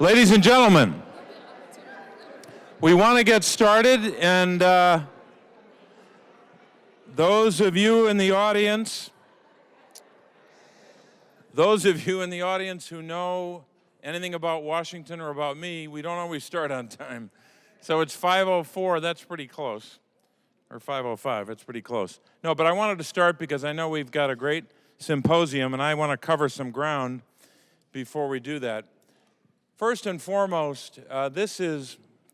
Ladies and gentlemen, we want to get started, and those of you in the audience who know anything about Washington or about me, we don't always start on time. So it's 5:04, that's pretty close. Or 5:05, that's pretty close. No, but I wanted to start because I know we've got a great symposium, and I want to cover some ground before we do that. First and foremost, to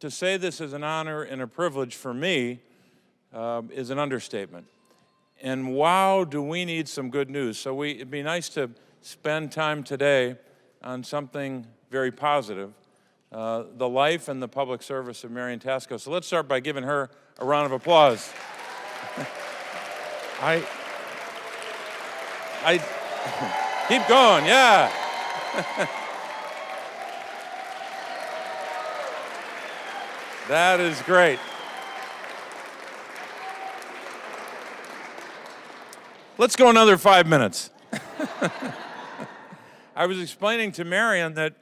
say this is an honor and a privilege for me is an understatement. And wow, do we need some good news. So it'd be nice to spend time today on something very positive, the life and the public service of Marian Tasco. So let's start by giving her a round of applause. I keep going, yeah. That is great. Let's go another 5 minutes. I was explaining to Marian that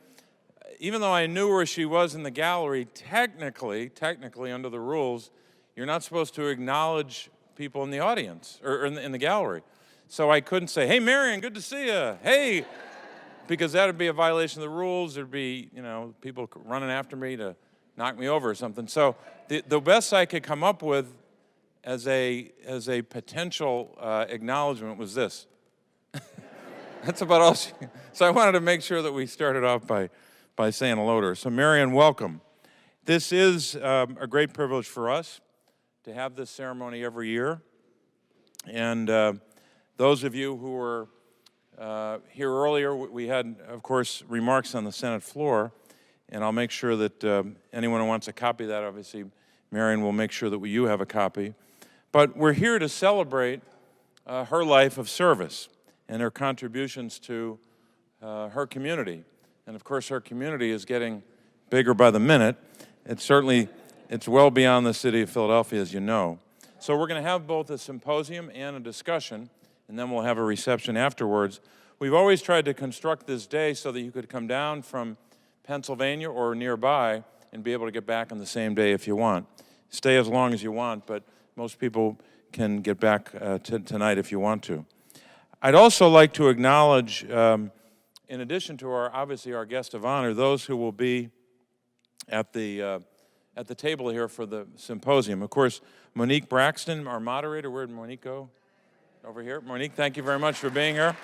even though I knew where she was in the gallery, technically under the rules, you're not supposed to acknowledge people in the audience or in the gallery. So I couldn't say, "Hey, Marian, good to see you. Hey," because that would be a violation of the rules. There'd be, people running after me to knock me over or something. So the best I could come up with as a potential acknowledgement was this. That's about all. So I wanted to make sure that we started off by saying hello to her. So Marian, welcome. This is a great privilege for us to have this ceremony every year. And those of you who were here earlier, we had, of course, remarks on the Senate floor. And I'll make sure that anyone who wants a copy of that, obviously, Marian will make sure that you have a copy. But we're here to celebrate her life of service and her contributions to her community. And of course, her community is getting bigger by the minute. It's well beyond the city of Philadelphia, as you know. So we're going to have both a symposium and a discussion, and then we'll have a reception afterwards. We've always tried to construct this day so that you could come down from Pennsylvania or nearby and be able to get back on the same day if you want. Stay as long as you want, but most people can get back tonight if you want to. I'd also like to acknowledge, in addition to our guest of honor, those who will be at the table here for the symposium. Of course, Monique Braxton, our moderator. Where'd Monique go? Over here. Monique, thank you very much for being here.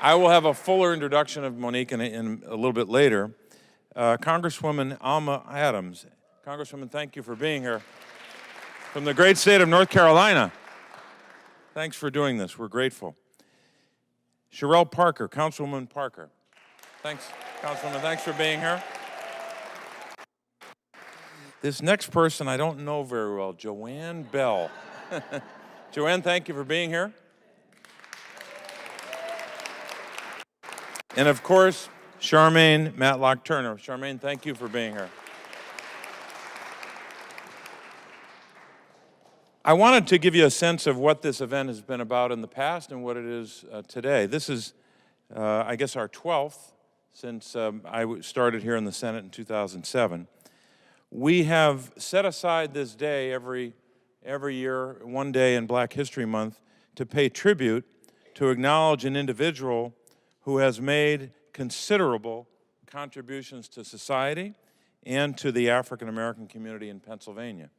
I will have a fuller introduction of Monique in a little bit later. Congresswoman Alma Adams. Congresswoman, thank you for being here. From the great state of North Carolina. Thanks for doing this. We're grateful. Cheryl Parker, Councilwoman Parker. Thanks, Councilwoman. Thanks for being here. This next person I don't know very well, Joanne Bell. Joanne, thank you for being here. And of course, Charmaine Matlock Turner. Charmaine, thank you for being here. I wanted to give you a sense of what this event has been about in the past and what it is today. This is, I guess, our 12th since I started here in the Senate in 2007. We have set aside this day every year, one day in Black History Month, to pay tribute, to acknowledge an individual who has made considerable contributions to society and to the African American community in Pennsylvania.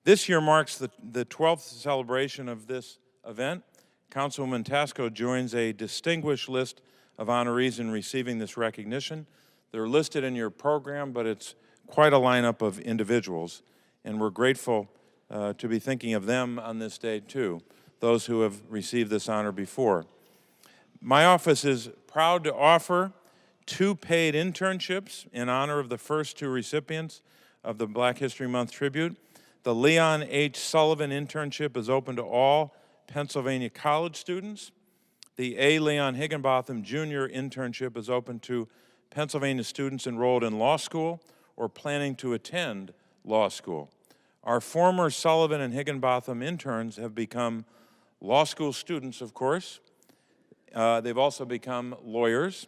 This year marks the 12th celebration of this event. Councilwoman Tasco joins a distinguished list of honorees in receiving this recognition. They're listed in your program, but it's quite a lineup of individuals, and we're grateful to be thinking of them on this day too, those who have received this honor before. My office is proud to offer 2 paid internships in honor of the first 2 recipients of the Black History Month tribute. The Leon H. Sullivan internship is open to all Pennsylvania college students. The A. Leon Higginbotham Jr. internship is open to Pennsylvania students enrolled in law school or planning to attend law school. Our former Sullivan and Higginbotham interns have become law school students, of course. They've also become lawyers,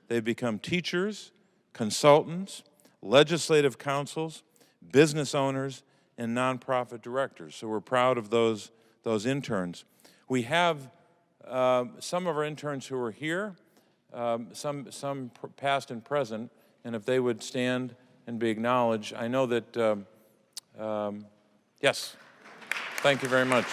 they've become teachers, consultants, legislative councils, business owners, and nonprofit directors. So we're proud of those interns. We have some of our interns who are here, some past and present, and if they would stand and be acknowledged. I know that, yes, thank you very much.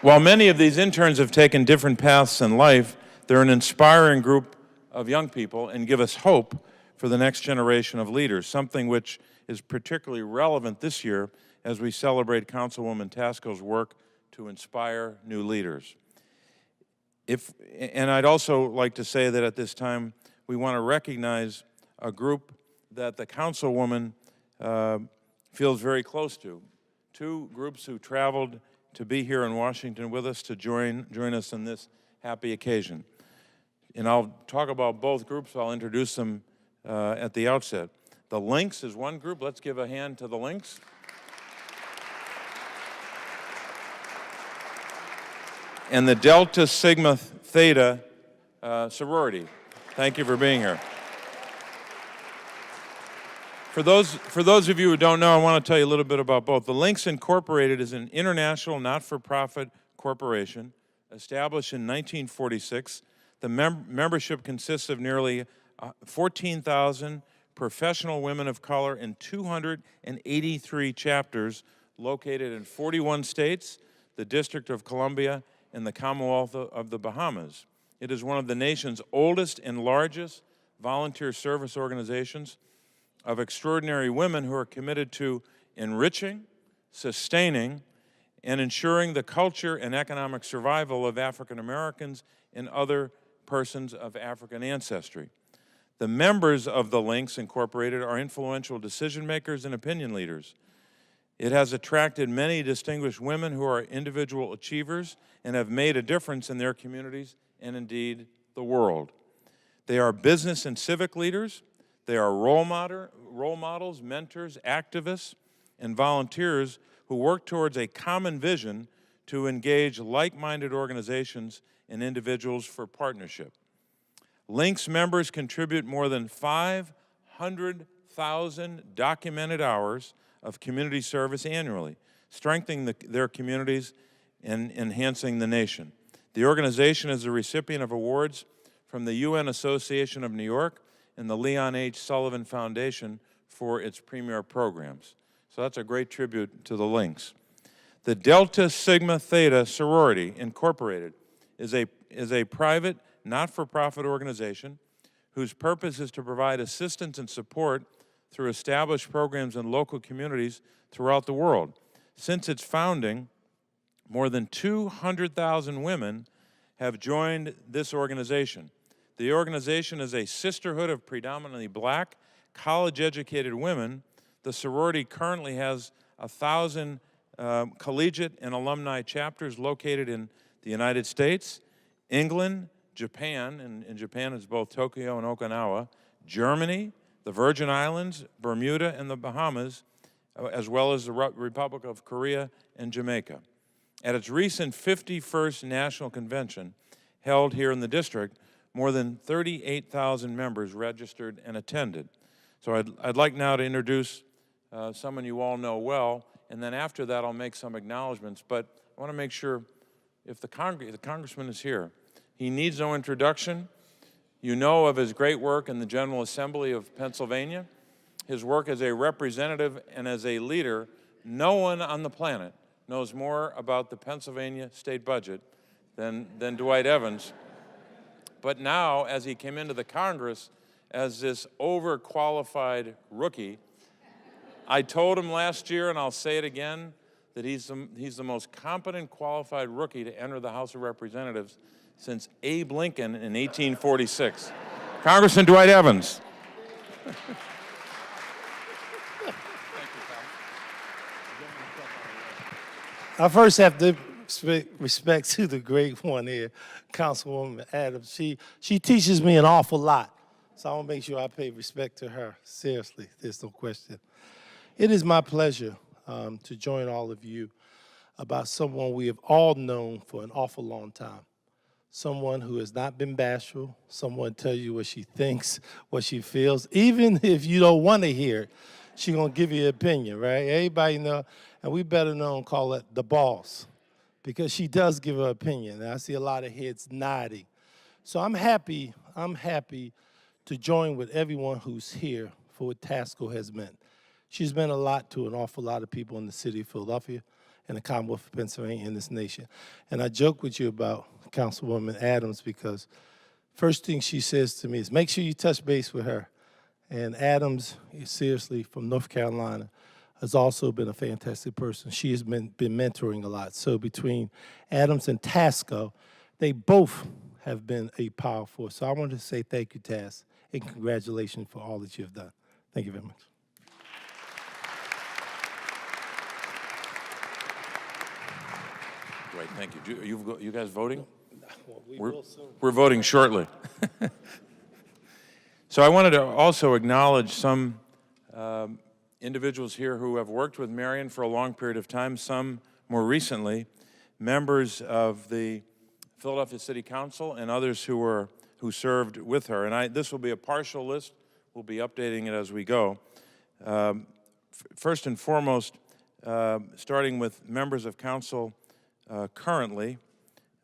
While many of these interns have taken different paths in life, they're an inspiring group of young people and give us hope for the next generation of leaders, something which is particularly relevant this year as we celebrate Councilwoman Tasco's work to inspire new leaders. And I'd also like to say that at this time, we want to recognize a group that the Councilwoman feels very close to. Two groups who traveled to be here in Washington with us to join us in this happy occasion. And I'll talk about both groups. I'll introduce them at the outset. The Lynx is one group. Let's give a hand to the Lynx. And the Delta Sigma Theta sorority. Thank you for being here. For those of you who don't know, I want to tell you a little bit about both. The Lynx Incorporated is an international not-for-profit corporation established in 1946. The membership consists of nearly 14,000 professional women of color in 283 chapters located in 41 states, the District of Columbia, and the Commonwealth of the Bahamas. It is one of the nation's oldest and largest volunteer service organizations of extraordinary women who are committed to enriching, sustaining, and ensuring the culture and economic survival of African Americans and other persons of African ancestry. The members of the Lynx Incorporated are influential decision makers and opinion leaders. It has attracted many distinguished women who are individual achievers and have made a difference in their communities and indeed the world. They are business and civic leaders. They are role models, mentors, activists, and volunteers who work towards a common vision to engage like-minded organizations and individuals for partnership. Lynx members contribute more than 500,000 documented hours of community service annually, strengthening their communities and enhancing the nation. The organization is a recipient of awards from the UN Association of New York and the Leon H. Sullivan Foundation for its premier programs. So that's a great tribute to the Lynx. The Delta Sigma Theta Sorority Incorporated is a private, not-for-profit organization whose purpose is to provide assistance and support through established programs in local communities throughout the world. Since its founding, more than 200,000 women have joined this organization. The organization is a sisterhood of predominantly black, college-educated women. The sorority currently has 1,000 collegiate and alumni chapters located in the United States, England, Japan, and in Japan it's both Tokyo and Okinawa, Germany, the Virgin Islands, Bermuda, and the Bahamas, as well as the Republic of Korea and Jamaica. At its recent 51st National Convention, held here in the district, more than 38,000 members registered and attended. So I'd like now to introduce someone you all know well, and then after that I'll make some acknowledgments, but I want to make sure if the congressman is here, he needs no introduction. You know of his great work in the General Assembly of Pennsylvania, his work as a representative and as a leader. No one on the planet knows more about the Pennsylvania state budget than Dwight Evans. But now, as he came into the Congress as this overqualified rookie, I told him last year, and I'll say it again, that he's the most competent, qualified rookie to enter the House of Representatives since Abe Lincoln in 1846. Congressman Dwight Evans. I first have to respect to the great one here, Councilwoman Adams. She teaches me an awful lot, so I want to make sure I pay respect to her. Seriously, there's no question. It is my pleasure to join all of you about someone we have all known for an awful long time. Someone who has not been bashful, someone tell you what she thinks, what she feels. Even if you don't want to hear it, she gonna give you an opinion, right? Everybody know, and we better known call it the boss, because she does give her opinion. And I see a lot of heads nodding. So I'm happy to join with everyone who's here for what Tasco has meant. She's meant a lot to an awful lot of people in the city of Philadelphia and the Commonwealth of Pennsylvania and this nation. And I joke with you about Councilwoman Adams because first thing she says to me is, make sure you touch base with her. And Adams, seriously, from North Carolina, has also been a fantastic person. She has been mentoring a lot. So between Adams and Tasco, they both have been a power force. So I want to say thank you, Tas, and congratulations for all that you have done. Thank you very much. Great, thank you. You guys voting? Well, we will soon. We're voting shortly. So I wanted to also acknowledge some individuals here who have worked with Marian for a long period of time, some more recently, members of the Philadelphia City Council and others who served with her. And this will be a partial list. We'll be updating it as we go. First and foremost, starting with members of council currently,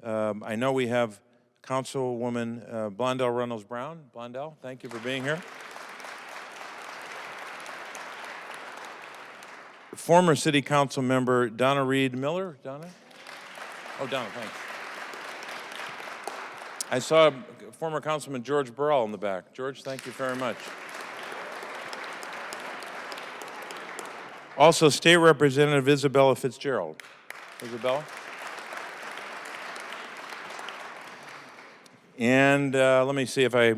I know we have Councilwoman Blondell Reynolds-Brown. Blondell, thank you for being here. Former City Council member Donna Reed Miller. Donna? Oh, Donna, thanks. I saw former Councilman George Burrell in the back. George, thank you very much. Also, State Representative Isabella Fitzgerald. Isabella? And let me see if I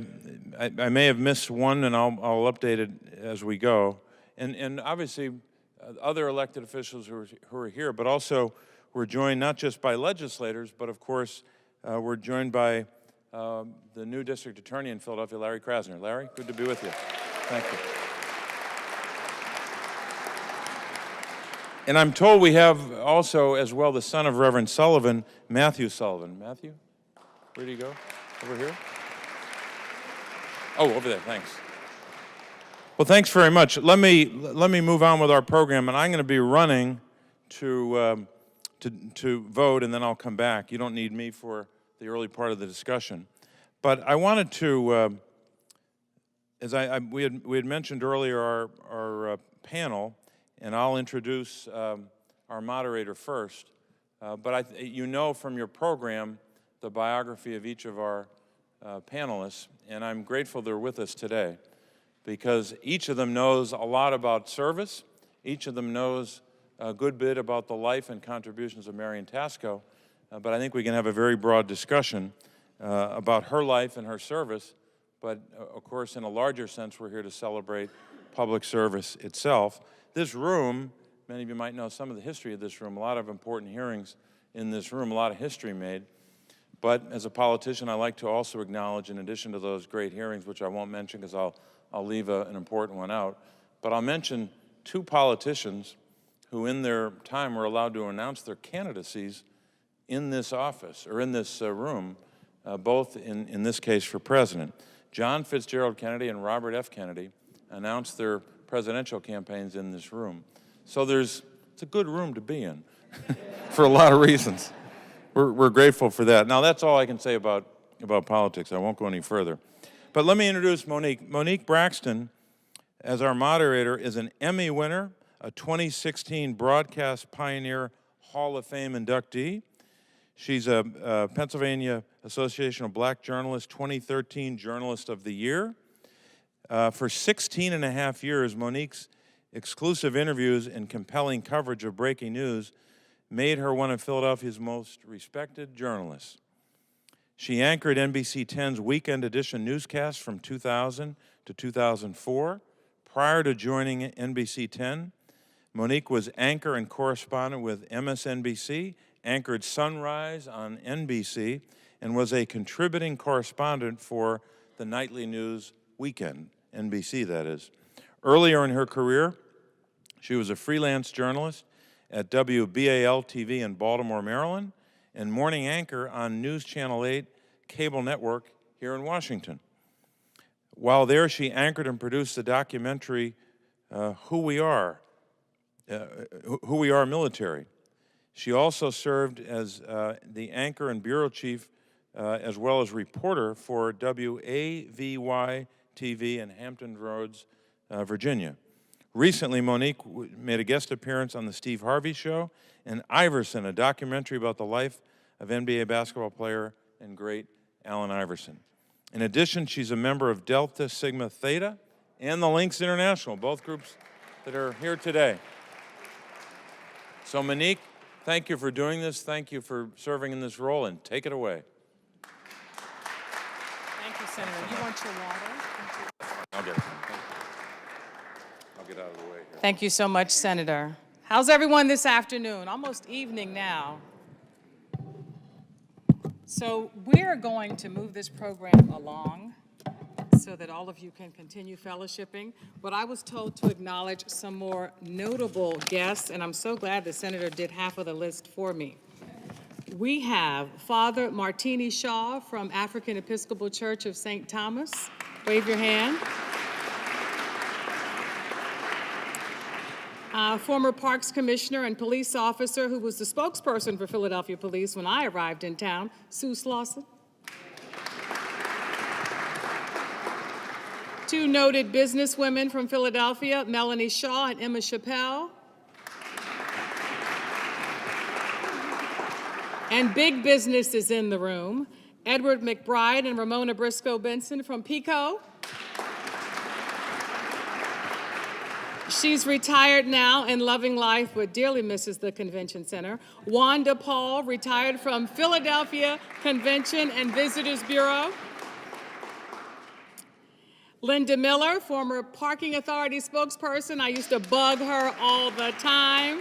may have missed one, and I'll update it as we go. And obviously, other elected officials who are here, but also we're joined not just by legislators, but of course, we're joined by the new district attorney in Philadelphia, Larry Krasner. Larry, good to be with you. Thank you. And I'm told we have also, as well, the son of Reverend Sullivan, Matthew Sullivan. Matthew, where did he go? Over here? Oh, over there, thanks. Well, thanks very much. Let me move on with our program, and I'm going to be running to vote, and then I'll come back. You don't need me for the early part of the discussion. But I wanted to, as we had mentioned earlier, our panel, and I'll introduce our moderator first. But you know from your program the biography of each of our panelists, and I'm grateful they're with us today because each of them knows a lot about service. Each of them knows a good bit about the life and contributions of Marian Tasco, but I think we can have a very broad discussion about her life and her service, but of course in a larger sense we're here to celebrate public service itself. This room, many of you might know some of the history of this room, a lot of important hearings in this room, a lot of history made. But as a politician, I like to also acknowledge, in addition to those great hearings, which I won't mention because I'll leave an important one out, but I'll mention two politicians who in their time were allowed to announce their candidacies in this office, or in this room, both in this case for president. John Fitzgerald Kennedy and Robert F. Kennedy announced their presidential campaigns in this room. So it's a good room to be in for a lot of reasons. We're grateful for that. Now, that's all I can say about politics. I won't go any further. But let me introduce Monique. Monique Braxton, as our moderator, is an Emmy winner, a 2016 Broadcast Pioneer Hall of Fame inductee. She's a Pennsylvania Association of Black Journalists 2013 Journalist of the Year. For 16 and a half years, Monique's exclusive interviews and compelling coverage of breaking news made her one of Philadelphia's most respected journalists. She anchored NBC 10's Weekend Edition newscast from 2000 to 2004. Prior to joining NBC 10, Monique was anchor and correspondent with MSNBC, anchored Sunrise on NBC, and was a contributing correspondent for the nightly news Weekend, NBC that is. Earlier in her career, she was a freelance journalist at WBAL-TV in Baltimore, Maryland, and morning anchor on News Channel 8 cable network here in Washington. While there, she anchored and produced the documentary Who We Are Military. She also served as the anchor and bureau chief as well as reporter for WAVY-TV in Hampton Roads, Virginia. Recently, Monique made a guest appearance on The Steve Harvey Show and Iverson, a documentary about the life of NBA basketball player and great Allen Iverson. In addition, she's a member of Delta Sigma Theta and the Lynx International, both groups that are here today. So Monique, thank you for doing this. Thank you for serving in this role, and take it away. Thank you, Senator. You want your water? I'll get it. I'll get out of the way here. Thank you so much, Senator. How's everyone this afternoon? Almost evening now. So we're going to move this program along so that all of you can continue fellowshipping. But I was told to acknowledge some more notable guests, and I'm so glad the Senator did half of the list for me. We have Father Martini Shaw from African Episcopal Church of St. Thomas. Wave your hand. Former Parks Commissioner and police officer who was the spokesperson for Philadelphia Police when I arrived in town, Sue Slauson. Two noted businesswomen from Philadelphia, Melanie Shaw and Emma Chappelle. And big business is in the room. Edward McBride and Ramona Briscoe Benson from PICO. She's retired now and loving life, but dearly misses the convention center. Wanda Paul, retired from Philadelphia Convention and Visitors Bureau. Linda Miller, former Parking Authority spokesperson. I used to bug her all the time.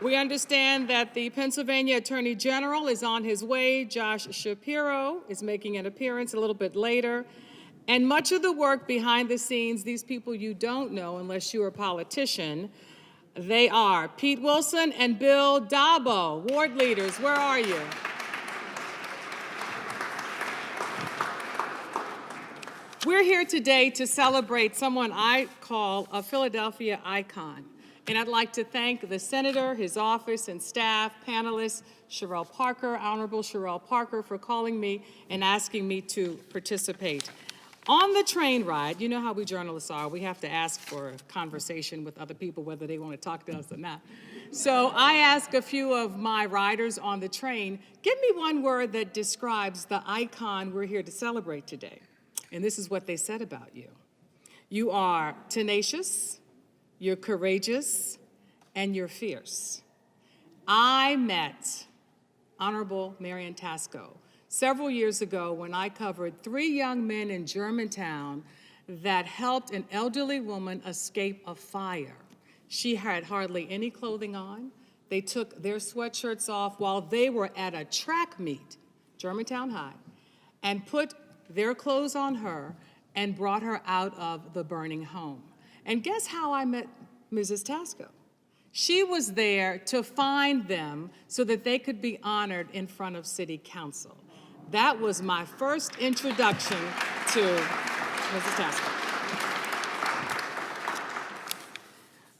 We understand that the Pennsylvania Attorney General is on his way. Josh Shapiro is making an appearance a little bit later. And much of the work behind the scenes, these people you don't know unless you're a politician, they are Pete Wilson and Bill Dabo, ward leaders. Where are you? We're here today to celebrate someone I call a Philadelphia icon. And I'd like to thank the Senator, his office, and staff, panelists, Cheryl Parker, Honorable Cheryl Parker, for calling me and asking me to participate. On the train ride, you know how we journalists are. We have to ask for a conversation with other people, whether they want to talk to us or not. So I asked a few of my riders on the train, give me one word that describes the icon we're here to celebrate today. And this is what they said about you. You are tenacious, you're courageous, and you're fierce. I met Honorable Marian Tasco several years ago when I covered 3 young men in Germantown that helped an elderly woman escape a fire. She had hardly any clothing on. They took their sweatshirts off while they were at a track meet, Germantown High, and put their clothes on her and brought her out of the burning home. And guess how I met Mrs. Tasco? She was there to find them so that they could be honored in front of City Council. That was my first introduction to Mrs. Tasco.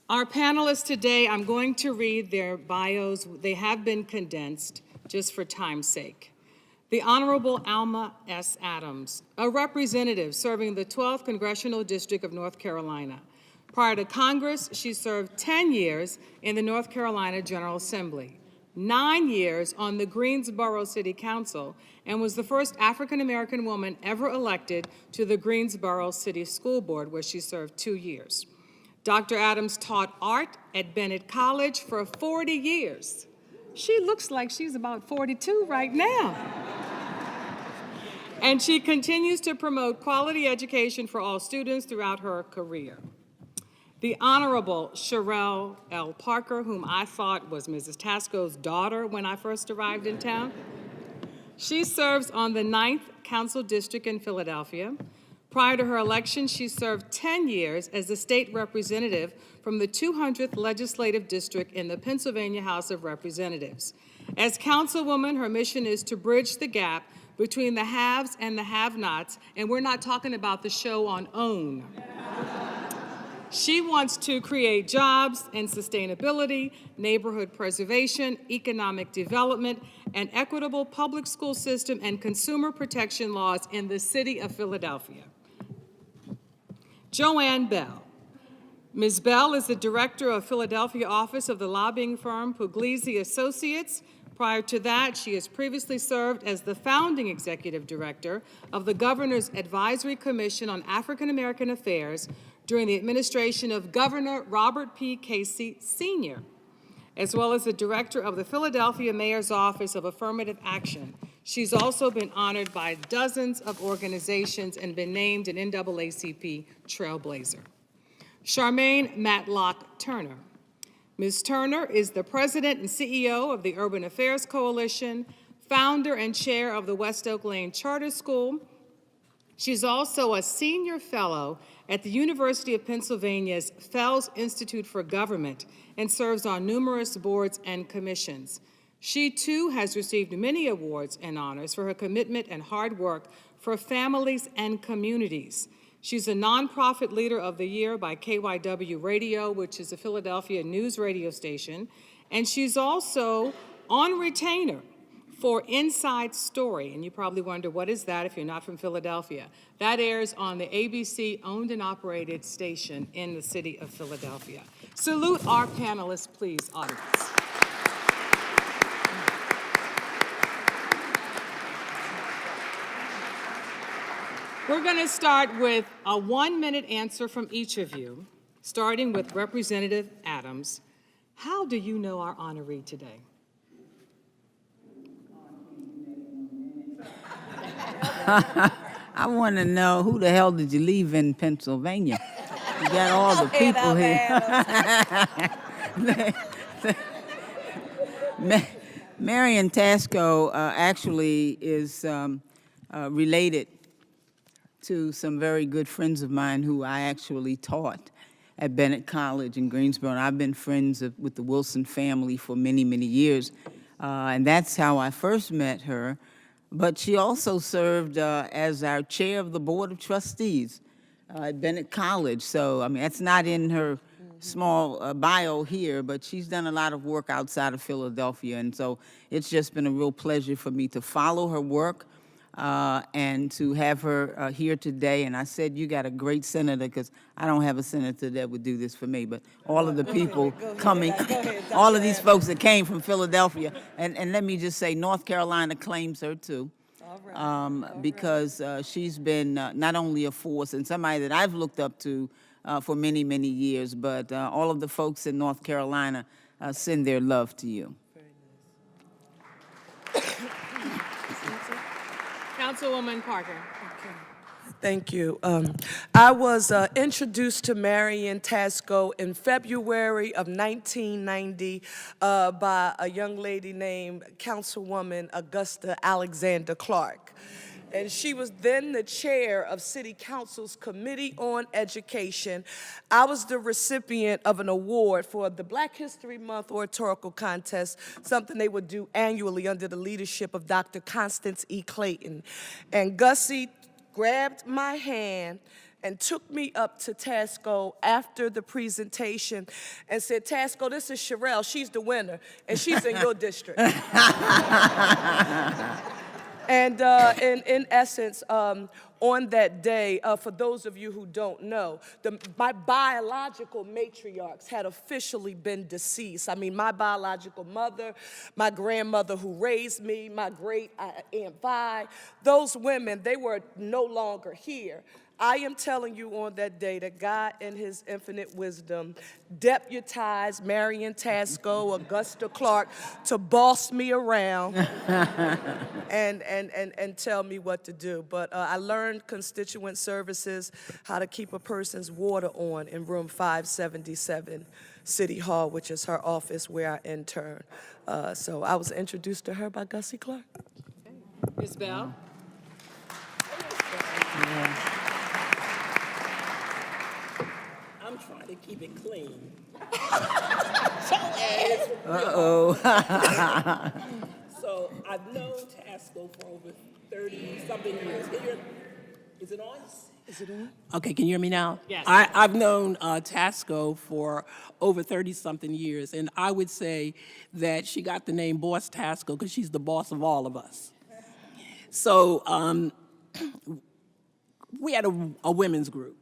Our panelists today, I'm going to read their bios. They have been condensed just for time's sake. The Honorable Alma S. Adams, a representative serving the 12th Congressional District of North Carolina. Prior to Congress, she served 10 years in the North Carolina General Assembly, 9 years on the Greensboro City Council, and was the first African-American woman ever elected to the Greensboro City School Board, where she served 2 years. Dr. Adams taught art at Bennett College for 40 years. She looks like she's about 42 right now. And she continues to promote quality education for all students throughout her career. The Honorable Cheryl L. Parker, whom I thought was Mrs. Tasco's daughter when I first arrived in town. She serves on the 9th Council District in Philadelphia. Prior to her election, she served 10 years as the state representative from the 200th Legislative District in the Pennsylvania House of Representatives. As councilwoman, her mission is to bridge the gap between the haves and the have-nots, and we're not talking about the show on OWN. She wants to create jobs and sustainability, neighborhood preservation, economic development, and equitable public school system and consumer protection laws in the city of Philadelphia. Joanne Bell. Ms. Bell is the director of Philadelphia office of the lobbying firm Puglisi Associates. Prior to that, she has previously served as the founding executive director of the Governor's Advisory Commission on African American Affairs during the administration of Governor Robert P. Casey Sr., as well as the director of the Philadelphia Mayor's Office of Affirmative Action. She's also been honored by dozens of organizations and been named an NAACP Trailblazer. Charmaine Matlock Turner. Ms. Turner is the president and CEO of the Urban Affairs Coalition, founder and chair of the West Oak Lane Charter School. She's also a senior fellow at the University of Pennsylvania's Fels Institute for Government and serves on numerous boards and commissions. She, too, has received many awards and honors for her commitment and hard work for families and communities. She's a nonprofit leader of the year by KYW Radio, which is a Philadelphia news radio station, and she's also on retainer for Inside Story, and you probably wonder, what is that if you're not from Philadelphia? That airs on the ABC owned and operated station in the city of Philadelphia. Salute our panelists, please, audience. We're going to start with a 1-minute answer from each of you, starting with Representative Adams. How do you know our honoree today? I want to know, who the hell did you leave in Pennsylvania? You got all the people here. Marian Tasco actually is related to some very good friends of mine who I actually taught at Bennett College in Greensboro. And I've been friends with the Wilson family for many, many years. And that's how I first met her. But she also served as our chair of the Board of Trustees at Bennett College. So, I mean, that's not in her small bio here, but she's done a lot of work outside of Philadelphia. And so it's just been a real pleasure for me to follow her work and to have her here today. And I said, you got a great senator, because I don't have a senator that would do this for me, but all of the people coming, all of these folks that came from Philadelphia. And let me just say, North Carolina claims her too. Because she's been not only a force and somebody that I've looked up to for many, many years, but all of the folks in North Carolina send their love to you. Councilwoman Parker. Thank you. I was introduced to Marian Tasco in February of 1990 by a young lady named Councilwoman Augusta Alexander Clark. And she was then the chair of City Council's Committee on Education. I was the recipient of an award for the Black History Month Oratorical Contest, something they would do annually under the leadership of Dr. Constance E. Clayton. And Gussie grabbed my hand and took me up to Tasco after the presentation and said, Tasco, this is Cheryl, she's the winner, and she's in your district. And in essence, on that day, for those of you who don't know, my biological matriarchs had officially been deceased. I mean, my biological mother, my grandmother who raised me, my great Aunt Vi, those women, they were no longer here. I am telling you on that day that God in his infinite wisdom deputized Marian Tasco, Augusta Clark to boss me around and tell me what to do. But I learned constituent services, how to keep a person's water on in room 577, City Hall, which is her office where I intern. So I was introduced to her by Gussie Clark. Ms. Bell. I'm trying to keep it clean. Uh-oh. So I've known Tasco for over 30-something years. Is it on? Is it on? Okay, can you hear me now? Yes. I've known Tasco for over 30-something years, and I would say that she got the name Boss Tasco because she's the boss of all of us. So we had a women's group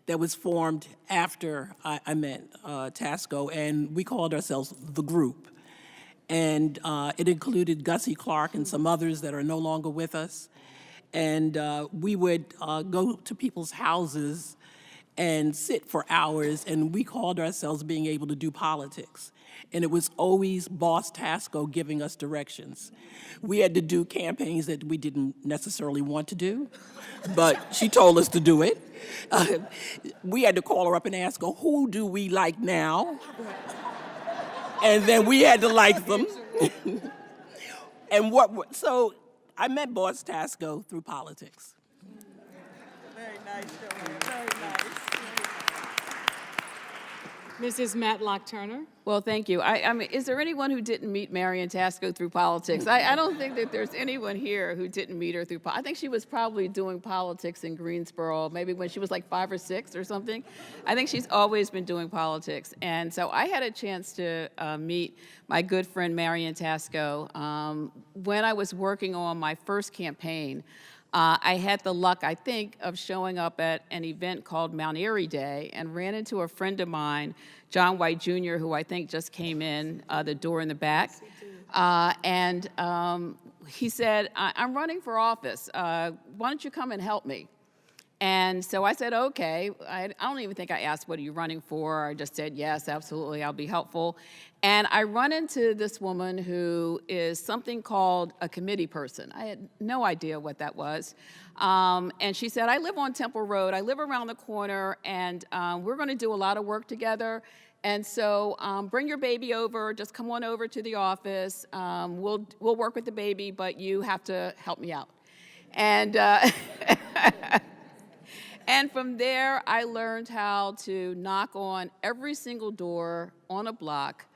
that was formed after I met Tasco, and we called ourselves The Group. And it included Gussie Clark and some others that are no longer with us. And we would go to people's houses and sit for hours, and we called ourselves being able to do politics. And it was always Boss Tasco giving us directions. We had to do campaigns that we didn't necessarily want to do, but she told us to do it. We had to call her up and ask her, who do we like now? And then we had to like them. And so I met Boss Tasco through politics. Very nice, Joanne, very nice. Mrs. Matlock Turner. Well, thank you. I mean, is there anyone who didn't meet Marian Tasco through politics? I don't think that there's anyone here who didn't meet her through politics. I think she was probably doing politics in Greensboro, maybe when she was like 5 or 6 or something. I think she's always been doing politics. And so I had a chance to meet my good friend Marian Tasco when I was working on my first campaign. I had the luck, I think, of showing up at an event called Mount Airy Day and ran into a friend of mine, John White Jr., who I think just came in the door in the back. And he said, I'm running for office. Why don't you come and help me? And so I said, okay. I don't even think I asked, what are you running for? I just said, yes, absolutely, I'll be helpful. And I run into this woman who is something called a committee person. I had no idea what that was. And she said, I live on Temple Road. I live around the corner, and we're going to do a lot of work together. And so bring your baby over. Just come on over to the office. We'll work with the baby, but you have to help me out. And and from there, I learned how to knock on every single door on a block.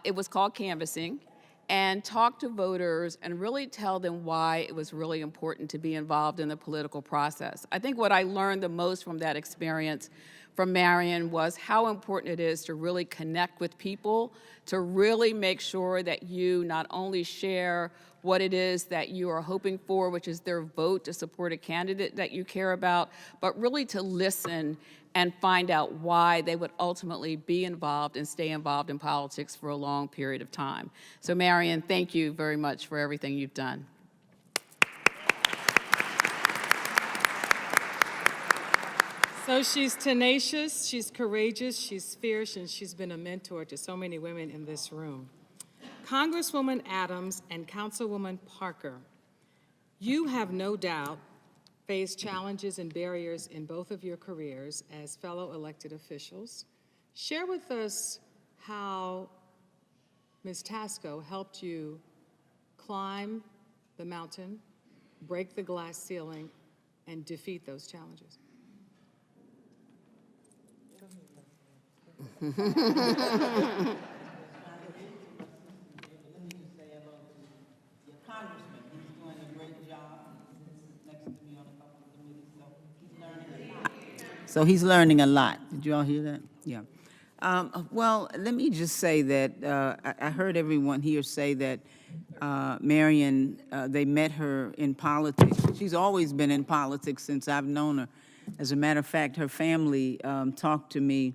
It was called canvassing, and talk to voters and really tell them why it was really important to be involved in the political process. I think what I learned the most from that experience from Marian was how important it is to really connect with people, to really make sure that you not only share what it is that you are hoping for, which is their vote to support a candidate that you care about, but really to listen and find out why they would ultimately be involved and stay involved in politics for a long period of time. So Marian, thank you very much for everything you've done. So she's tenacious, she's courageous, she's fierce, and she's been a mentor to so many women in this room. Congresswoman Adams and Councilwoman Parker, you have no doubt faced challenges and barriers in both of your careers as fellow elected officials. Share with us how Ms. Tasco helped you climb the mountain, break the glass ceiling, and defeat those challenges. So he's learning a lot. Did you all hear that? Yeah. Well, let me just say that I heard everyone here say that Marian, they met her in politics. She's always been in politics since I've known her. As a matter of fact, her family talked to me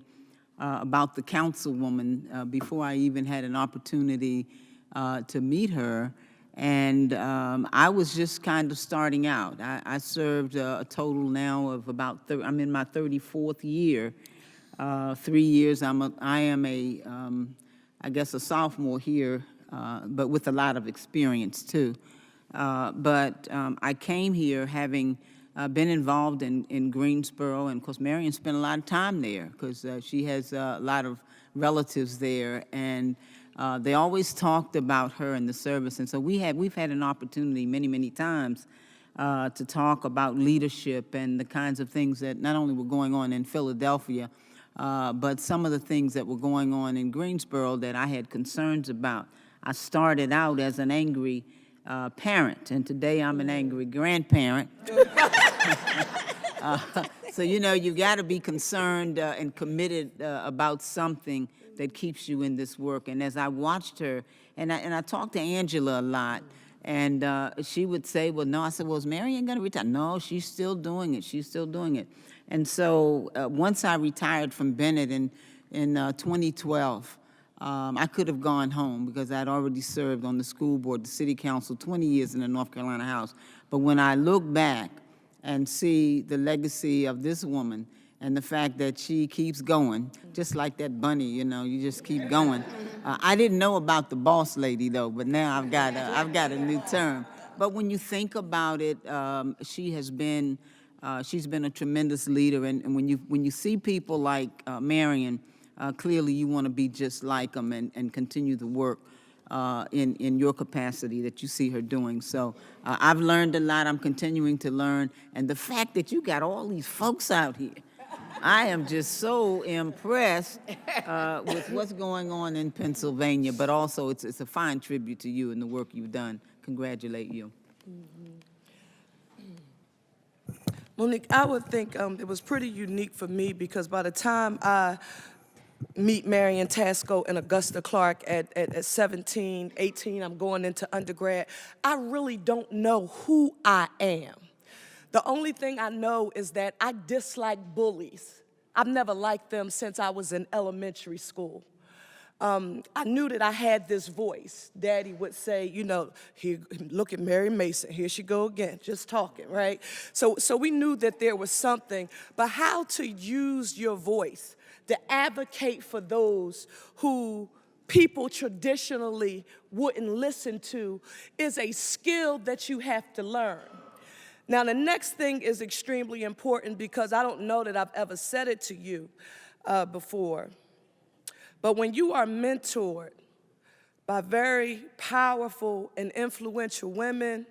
about the councilwoman before I even had an opportunity to meet her. And I was just kind of starting out. I served a total now of about, I'm in my 34th year. 3 years, I am I guess a sophomore here, but with a lot of experience too. But I came here having been involved in Greensboro, and of course Marian spent a lot of time there because she has a lot of relatives there, and they always talked about her and the service. And so we've had an opportunity many times to talk about leadership and the kinds of things that not only were going on in Philadelphia, But some of the things that were going on in Greensboro that I had concerns about, I started out as an angry parent, and today I'm an angry grandparent. So, you know, you got to be concerned and committed about something that keeps you in this work. And as I watched her, and I talked to Angela a lot, and she would say, well, no. I said, well, is Marian going to retire? No, she's still doing it. She's still doing it. And so once I retired from Bennett in 2012, I could have gone home because I'd already served on the school board, the city council, 20 years in the North Carolina House. But when I look back and see the legacy of this woman and the fact that she keeps going, just like that bunny, you know, you just keep going. I didn't know about the boss lady, though, but now I've got a new term. But when you think about it, she's been a tremendous leader, and when you see people like Marian, clearly you want to be just like them and continue the work in your capacity that you see her doing. So I've learned a lot. I'm continuing to learn. And the fact that you got all these folks out here, I am just so impressed with what's going on in Pennsylvania, but also it's a fine tribute to you and the work you've done. Congratulate you. Monique, I would think it was pretty unique for me because by the time I meet Marian Tasco and Augusta Clark at 17, 18, I'm going into undergrad, I really don't know who I am. The only thing I know is that I dislike bullies. I've never liked them since I was in elementary school. I knew that I had this voice. Daddy would say, you know, here, look at Mary Mason. Here she go again, just talking, right? So we knew that there was something, but how to use your voice to advocate for those who people traditionally wouldn't listen to is a skill that you have to learn. Now, the next thing is extremely important because I don't know that I've ever said it to you before. But when you are mentored by very powerful and influential women,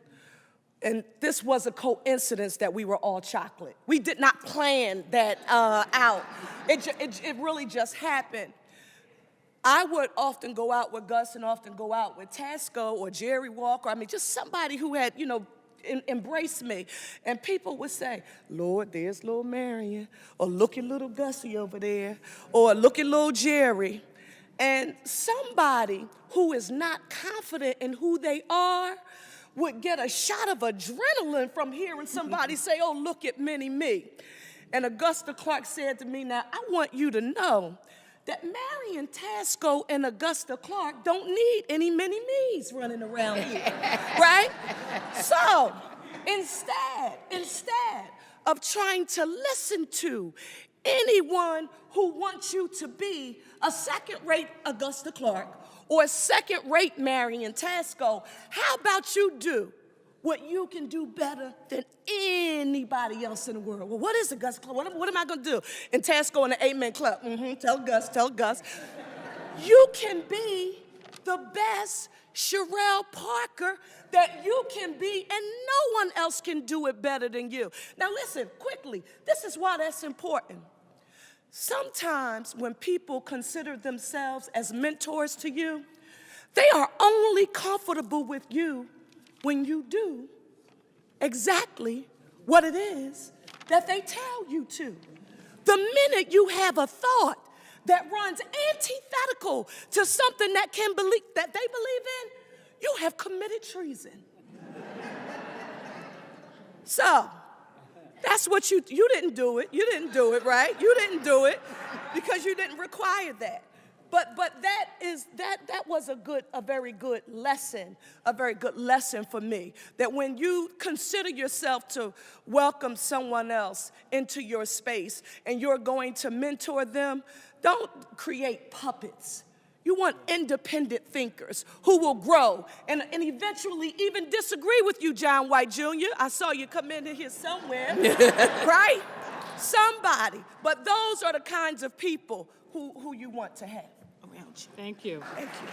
and this was a coincidence that we were all chocolate. We did not plan that out. It really just happened. I would often go out with Gus and often go out with Tasco or Jerry Walker. I mean, just somebody who had, you know, embraced me. And people would say, Lord, there's little Marian, or look at little Gussie over there, or look at little Jerry. And somebody who is not confident in who they are would get a shot of adrenaline from hearing somebody say, oh, look at mini-me. And Augusta Clark said to me, now, I want you to know that Marian Tasco and Augusta Clark don't need any mini-me's running around here, right? So instead of trying to listen to anyone who wants you to be a second-rate Augusta Clark or a second-rate Marian Tasco, how about you do what you can do better than anybody else in the world? Well, what is Augusta Clark? What am I going to do? And Tasco in the Amen Club. Tell Gus. You can be the best Cheryl Parker that you can be, and no one else can do it better than you. Now listen, quickly, this is why that's important. Sometimes when people consider themselves as mentors to you, they are only comfortable with you when you do exactly what it is that they tell you to. The minute you have a thought that runs antithetical to something that they believe in, you have committed treason. So, that's what you didn't do it. You didn't do it, right? You didn't do it because you didn't require that. But that was a very good lesson for me. That when you consider yourself to welcome someone else into your space and you're going to mentor them, don't create puppets. You want independent thinkers who will grow and eventually even disagree with you, John White Jr. I saw you come in here somewhere, right? Somebody. But those are the kinds of people who you want to have around you. Thank you. Thank you.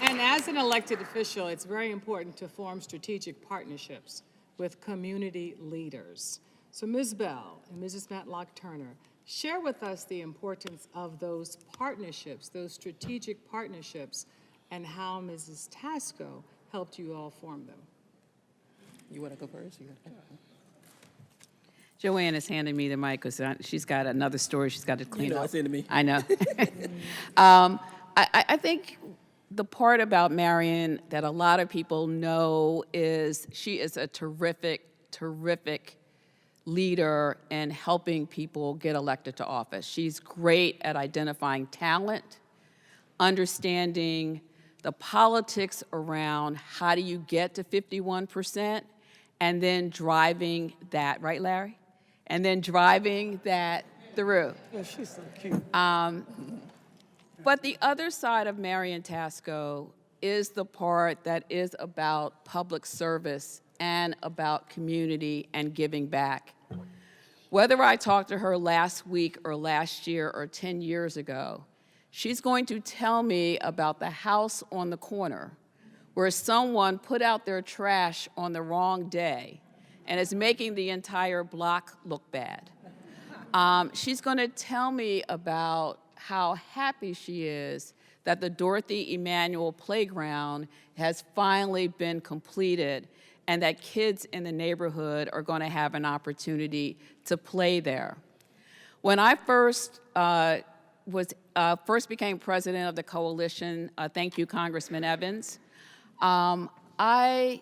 And as an elected official, it's very important to form strategic partnerships with community leaders. So Ms. Bell and Mrs. Matlock Turner, share with us the importance of those partnerships, those strategic partnerships, and how Mrs. Tasco helped you all form them. You want to go first? You gotta go. Joanne is handing me the mic because she's got another story she's got to clean up. It's into me. I know. I think the part about Marian that a lot of people know is she is a terrific, terrific leader in helping people get elected to office. She's great at identifying talent, understanding the politics around how do you get to 51%, and then driving that, right, Larry? And then driving that through. Oh, she's so cute. But the other side of Marian Tasco is the part that is about public service and about community and giving back. Whether I talked to her last week or last year or 10 years ago, she's going to tell me about the house on the corner where someone put out their trash on the wrong day and is making the entire block look bad. She's going to tell me about how happy she is that the Dorothy Emanuel Playground has finally been completed and that kids in the neighborhood are going to have an opportunity to play there. When I first became president of the coalition, thank you, Congressman Evans, I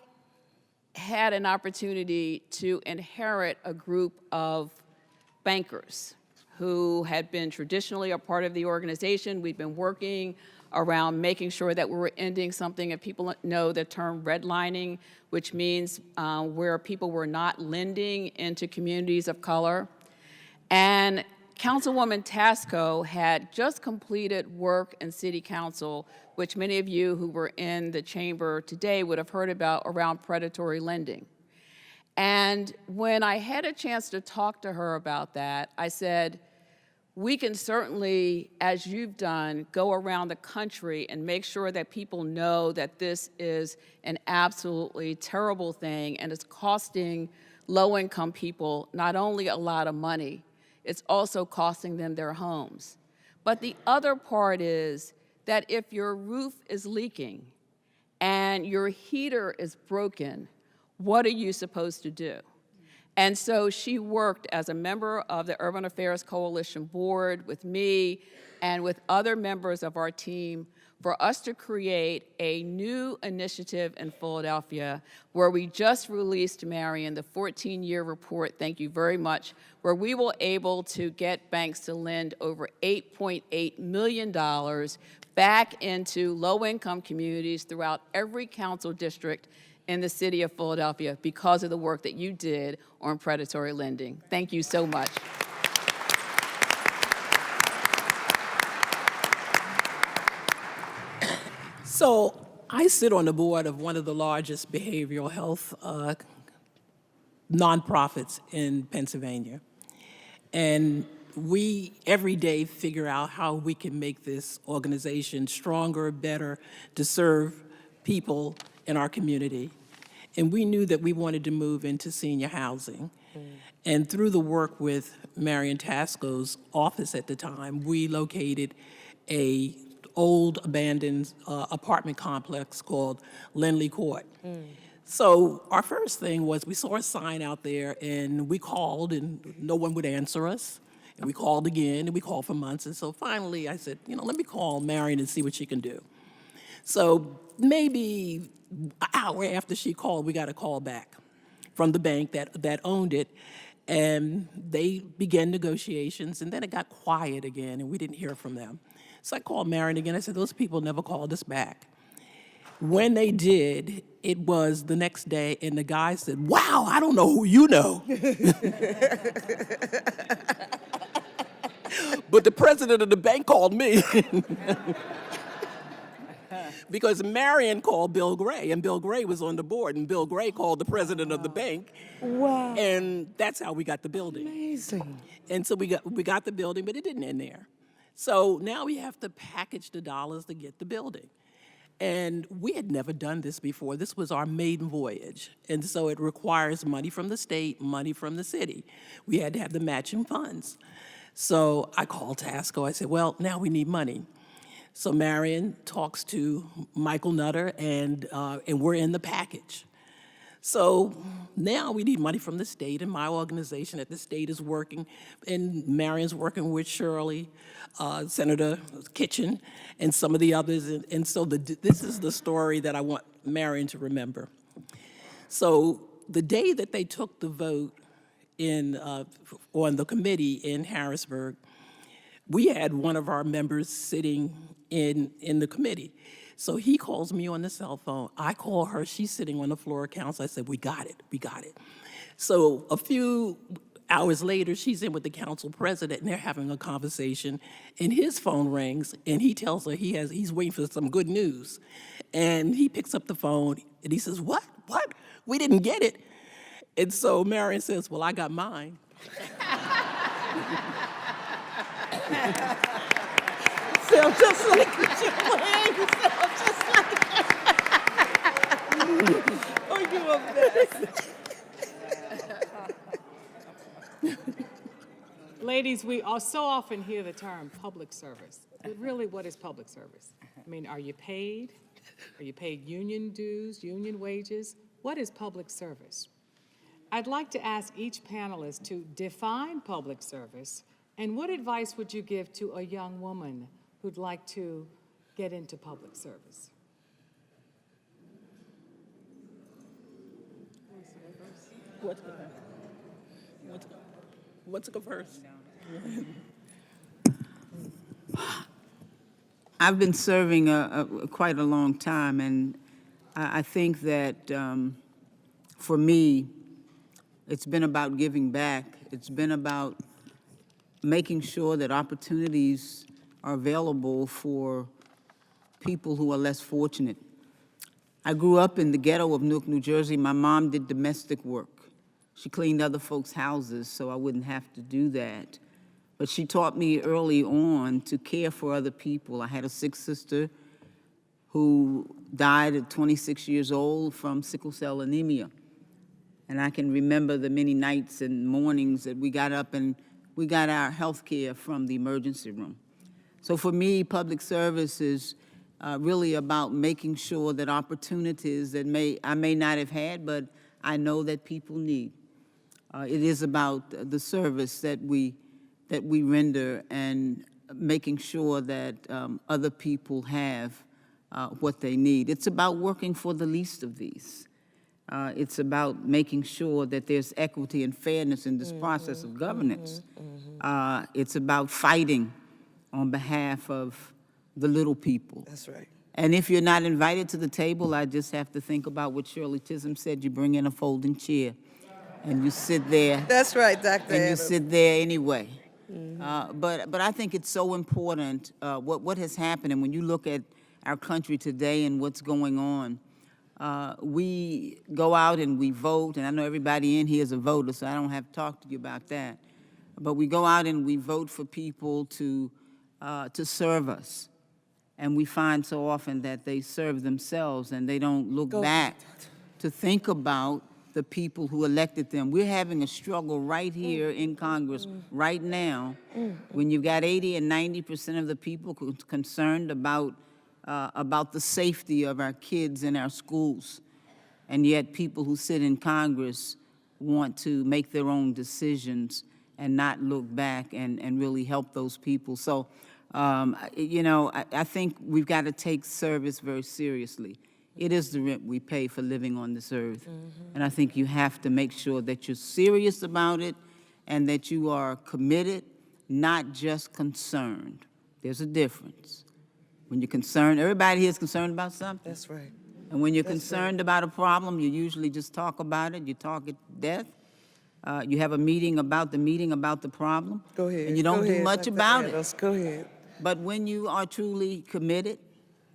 had an opportunity to inherit a group of bankers who had been traditionally a part of the organization. We've been working around making sure that we were ending something, and people know the term redlining, which means where people were not lending into communities of color. And Councilwoman Tasco had just completed work in City Council, which many of you who were in the chamber today would have heard about, around predatory lending. And when I had a chance to talk to her about that, I said, we can certainly, as you've done, go around the country and make sure that people know that this is an absolutely terrible thing and it's costing low-income people not only a lot of money, it's also costing them their homes. But the other part is that if your roof is leaking and your heater is broken, what are you supposed to do? And so she worked as a member of the Urban Affairs Coalition Board with me and with other members of our team for us to create a new initiative in Philadelphia where we just released, Marian, the 14-year report, thank you very much, where we were able to get banks to lend over $8.8 million back into low-income communities throughout every council district in the city of Philadelphia because of the work that you did on predatory lending. Thank you so much. So I sit on the board of one of the largest behavioral health nonprofits in Pennsylvania. And we every day figure out how we can make this organization stronger, better, to serve people in our community. And we knew that we wanted to move into senior housing. And through the work with Marian Tasco's office at the time, we located a old abandoned apartment complex called Lindley Court. So our first thing was we saw a sign out there and we called and no one would answer us. And we called again and we called for months. And so finally I said, let me call Marian and see what she can do. So maybe an hour after she called, we got a call back from the bank that owned it. And they began negotiations, and then it got quiet again, and we didn't hear from them. So I called Marian again. I said, those people never called us back. When they did, it was the next day, and the guy said, wow, I don't know who you know. But the president of the bank called me. Because Marian called Bill Gray, and Bill Gray was on the board, and Bill Gray called the president of the bank. Wow. And that's how we got the building. Amazing. And so we got the building, but it didn't end there. So now we have to package the dollars to get the building. And we had never done this before. This was our maiden voyage. And so it requires money from the state, money from the city. We had to have the matching funds. So I called Tasco. I said, well, now we need money. So Marian talks to Michael Nutter, and we're in the package. So now we need money from the state, and my organization at the state is working, and Marian's working with Shirley, Senator Kitchen, and some of the others. And so this is the story that I want Marian to remember. So the day that they took the vote on the committee in Harrisburg, we had one of our members sitting in the committee. So he calls me on the cell phone. I call her. She's sitting on the floor of council. I said, we got it. We got it. So a few hours later, she's in with the council president, and they're having a conversation, and his phone rings, and he tells her he's waiting for some good news. And he picks up the phone, and he says, what? What? We didn't get it. And so Marian says, well, I got mine. Sounds just like Joanne. You sound just like Oh, you a mess. Ladies, we so often hear the term public service. But really, what is public service? I mean, are you paid? Are you paid union dues, union wages? What is public service? I'd like to ask each panelist to define public service, and what advice would you give to a young woman who'd like to get into public service? What's the first? I've been serving quite a long time, and I think that for me, it's been about giving back. It's been about making sure that opportunities are available for people who are less fortunate. I grew up in the ghetto of Newark, New Jersey. My mom did domestic work. She cleaned other folks' houses so I wouldn't have to do that. But she taught me early on to care for other people. I had a sick sister who died at 26 years old from sickle cell anemia. And I can remember the many nights and mornings that we got up and we got our health care from the emergency room. So for me, public service is really about making sure that opportunities that I may not have had, but I know that people need. It is about the service that we render and making sure that other people have what they need. It's about working for the least of these. It's about making sure that there's equity and fairness in this process of governance. It's about fighting on behalf of the little people. That's right. And if you're not invited to the table, I just have to think about what Shirley Chisholm said. You bring in a folding chair, and you sit there. That's right, Dr. And you Adams. sit there anyway. But I think it's so important what has happened, and when you look at our country today and what's going on, we go out and we vote, and I know everybody in here is a voter, so I don't have to talk to you about that. But we go out and we vote for people to serve us. And we find so often that they serve themselves and they don't look back to think about the people who elected them. We're having a struggle right here in Congress right now when you've got 80 and 90% of the people concerned about the safety of our kids in our schools. And yet people who sit in Congress want to make their own decisions and not look back and really help those people. So, you know, I think we've got to take service very seriously. It is the rent we pay for living on this earth. And I think you have to make sure that you're serious about it and that you are committed, not just concerned. There's a difference. When you're concerned, everybody here is concerned about something. That's right. And when you're concerned about a problem, you usually just talk about it. You talk it to death. You have a meeting about the problem. Go ahead. And you don't do much Dr. about Adams. it. Go ahead. But when you are truly committed,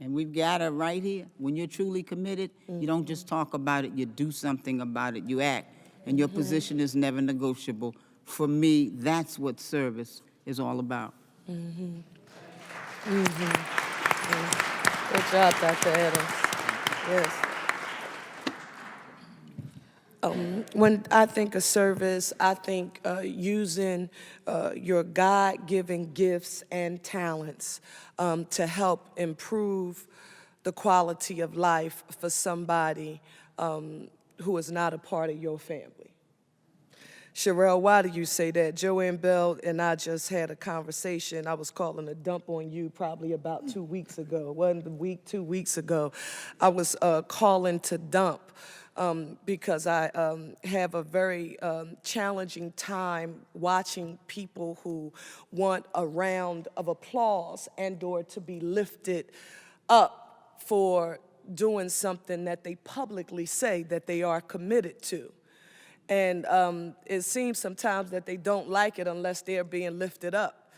and we've got it right here, when you're truly committed, you don't just talk about it, you do something about it, you act. And your position is never negotiable. For me, that's what service is all about. Thank job, Dr. Adams. Yes. When I think of service, I think using your God-given gifts and talents to help improve the quality of life for somebody who is not a part of your family. Cheryl, why do you say that? Joanne Bell and I just had a conversation. I was calling a dump on you probably about 2 weeks ago. It wasn't a week, 2 weeks ago. I was calling to dump because I have a very challenging time watching people who want a round of applause and or to be lifted up for doing something that they publicly say that they are committed to. And it seems sometimes that they don't like it unless they're being lifted up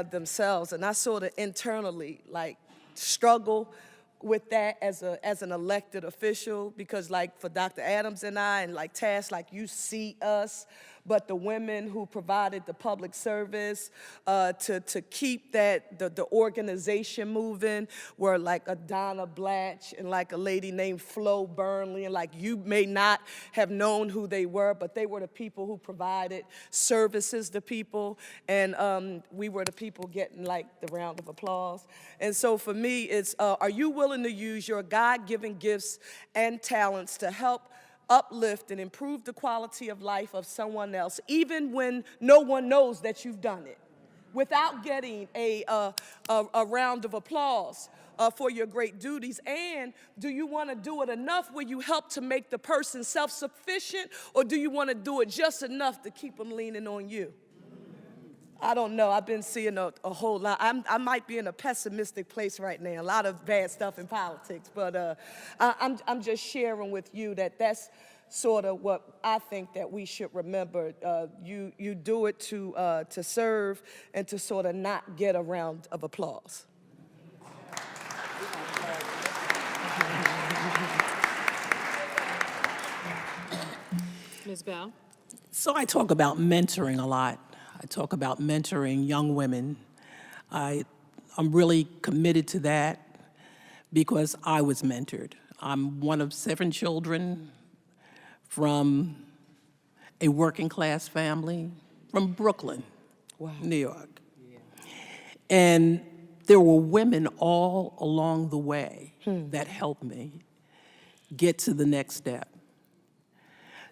themselves. And I sort of internally like struggle with that as an elected official, because like for Dr. Adams and I and like Task, like you see us, but the women who provided the public service to keep the organization moving were like a Donna Blatch and like a lady named Flo Burnley, and like you may not have known who they were, but they were the people who provided services to people, and we were the people getting like the round of applause. And so for me, it's are you willing to use your God-given gifts and talents to help uplift and improve the quality of life of someone else, even when no one knows that you've done it, without getting a round of applause for your great duties? And do you want to do it enough where you help to make the person self-sufficient, or do you want to do it just enough to keep them leaning on you? I don't know. I've been seeing a whole lot. I might be in a pessimistic place right now. A lot of bad stuff in politics, but I'm just sharing with you that that's sort of what I think that we should remember. You do it to serve and to sort of not get a round of applause. Ms. Bell? So I talk about mentoring a lot. I talk about mentoring young women. I'm really committed to that because I was mentored. I'm one of 7 children from a working class family from Brooklyn, New York. And there were women all along the way that helped me get to the next step.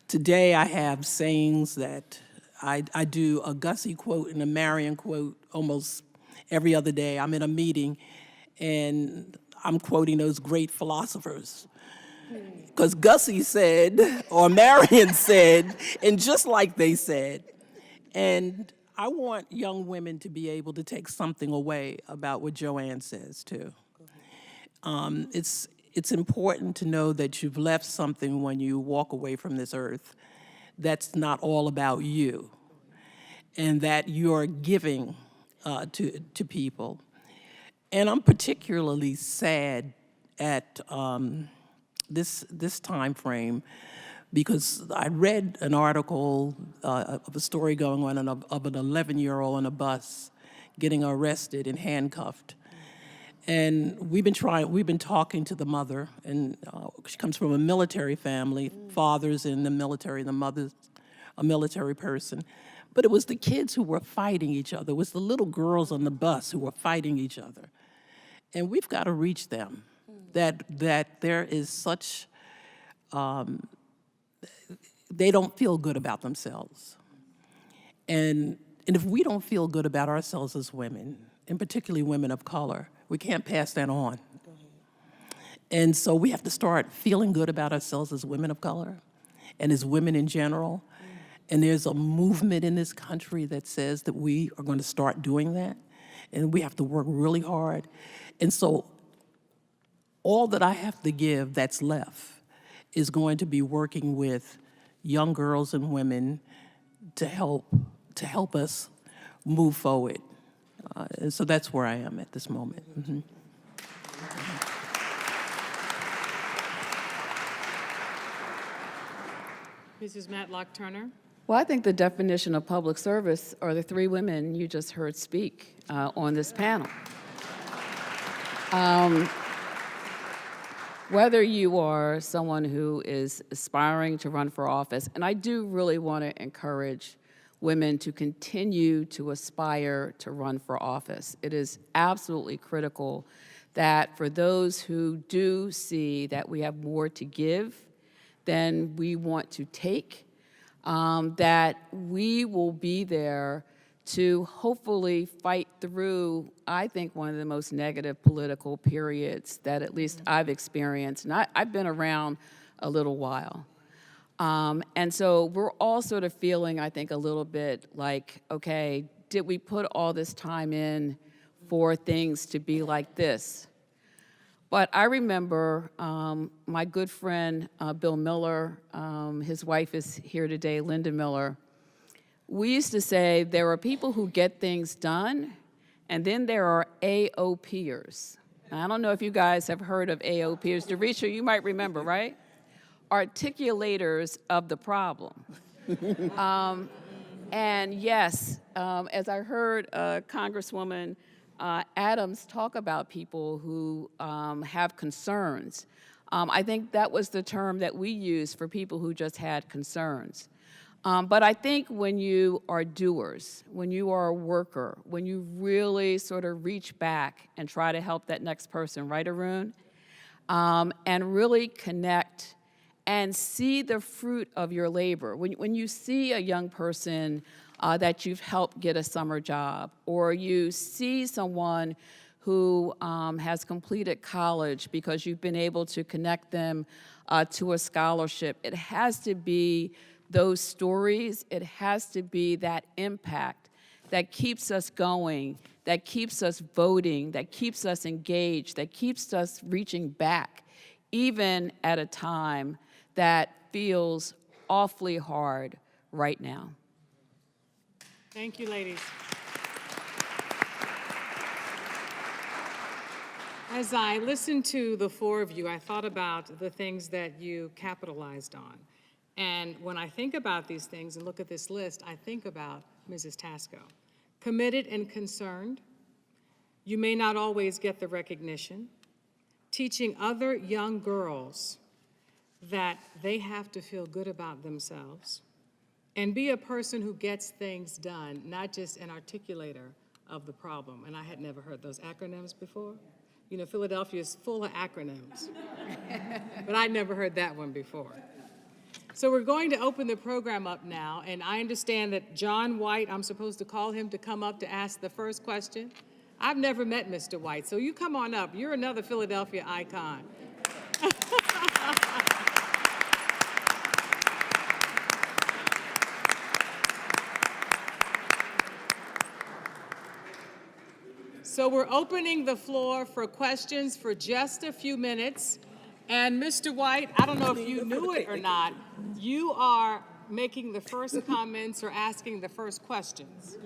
Today I have sayings that I do a Gussie quote and a Marian quote almost every other day. I'm in a meeting and I'm quoting those great philosophers. Because Gussie said, or Marian said, and just like they said. And I want young women to be able to take something away about what Joanne says too. It's important to know that you've left something when you walk away from this earth that's not all about you, and that you're giving to people. And I'm particularly sad at this time frame because I read an article of a story going on of an 11-year-old on a bus getting arrested and handcuffed. And we've been talking to the mother, and she comes from a military family, father's in the military, the mother's a military person. But it was the kids who were fighting each other. It was the little girls on the bus who were fighting each other. And we've got to reach them, that there is such, they don't feel good about themselves. And if we don't feel good about ourselves as women, and particularly women of color, we can't pass that on. And so we have to start feeling good about ourselves as women of color and as women in general. And there's a movement in this country that says that we are going to start doing that. And we have to work really hard. And so all that I have to give that's left is going to be working with young girls and women to help us move forward. And so that's where I am at this moment. Mm-hmm. Mrs. Matlock Turner? Well, I think the definition of public service are the 3 women you just heard speak on this panel. whether you are someone who is aspiring to run for office, and I do really want to encourage women to continue to aspire to run for office. It is absolutely critical that for those who do see that we have more to give than we want to take, that we will be there to hopefully fight through, I think, one of the most negative political periods that at least I've experienced. And I've been around a little while. And so we're all sort of feeling, I think, a little bit like, okay, did we put all this time in for things to be like this? But I remember my good friend, Bill Miller, his wife is here today, Linda Miller. We used to say there are people who get things done, and then there are AOPers. Now, I don't know if you guys have heard of AOPers. Derecha, you might remember, right? Articulators of the problem. And yes, as I heard Congresswoman Adams talk about people who have concerns, I think that was the term that we used for people who just had concerns. But I think when you are doers, when you are a worker, when you really sort of reach back and try to help that next person, right, Arun? And really connect and see the fruit of your labor. When you see a young person that you've helped get a summer job, or you see someone who has completed college because you've been able to connect them to a scholarship, it has to be those stories, it has to be that impact that keeps us going, that keeps us voting, that keeps us engaged, that keeps us reaching back, even at a time that feels awfully hard right now. Thank you, ladies. As I listened to the four of you, I thought about the things that you capitalized on. And when I think about these things and look at this list, I think about Mrs. Tasco. Committed and concerned. You may not always get the recognition. Teaching other young girls that they have to feel good about themselves and be a person who gets things done, not just an articulator of the problem. And I had never heard those acronyms before. You know, Philadelphia is full of acronyms, but I'd never heard that one before. So we're going to open the program up now, and I understand that John White, I'm supposed to call him to come up to ask the first question. I've never met Mr. White, so you come on up. You're another Philadelphia icon. So we're opening the floor for questions for just a few minutes. And Mr. White, I don't know if you knew it or not, you are making the first comments or asking the first questions.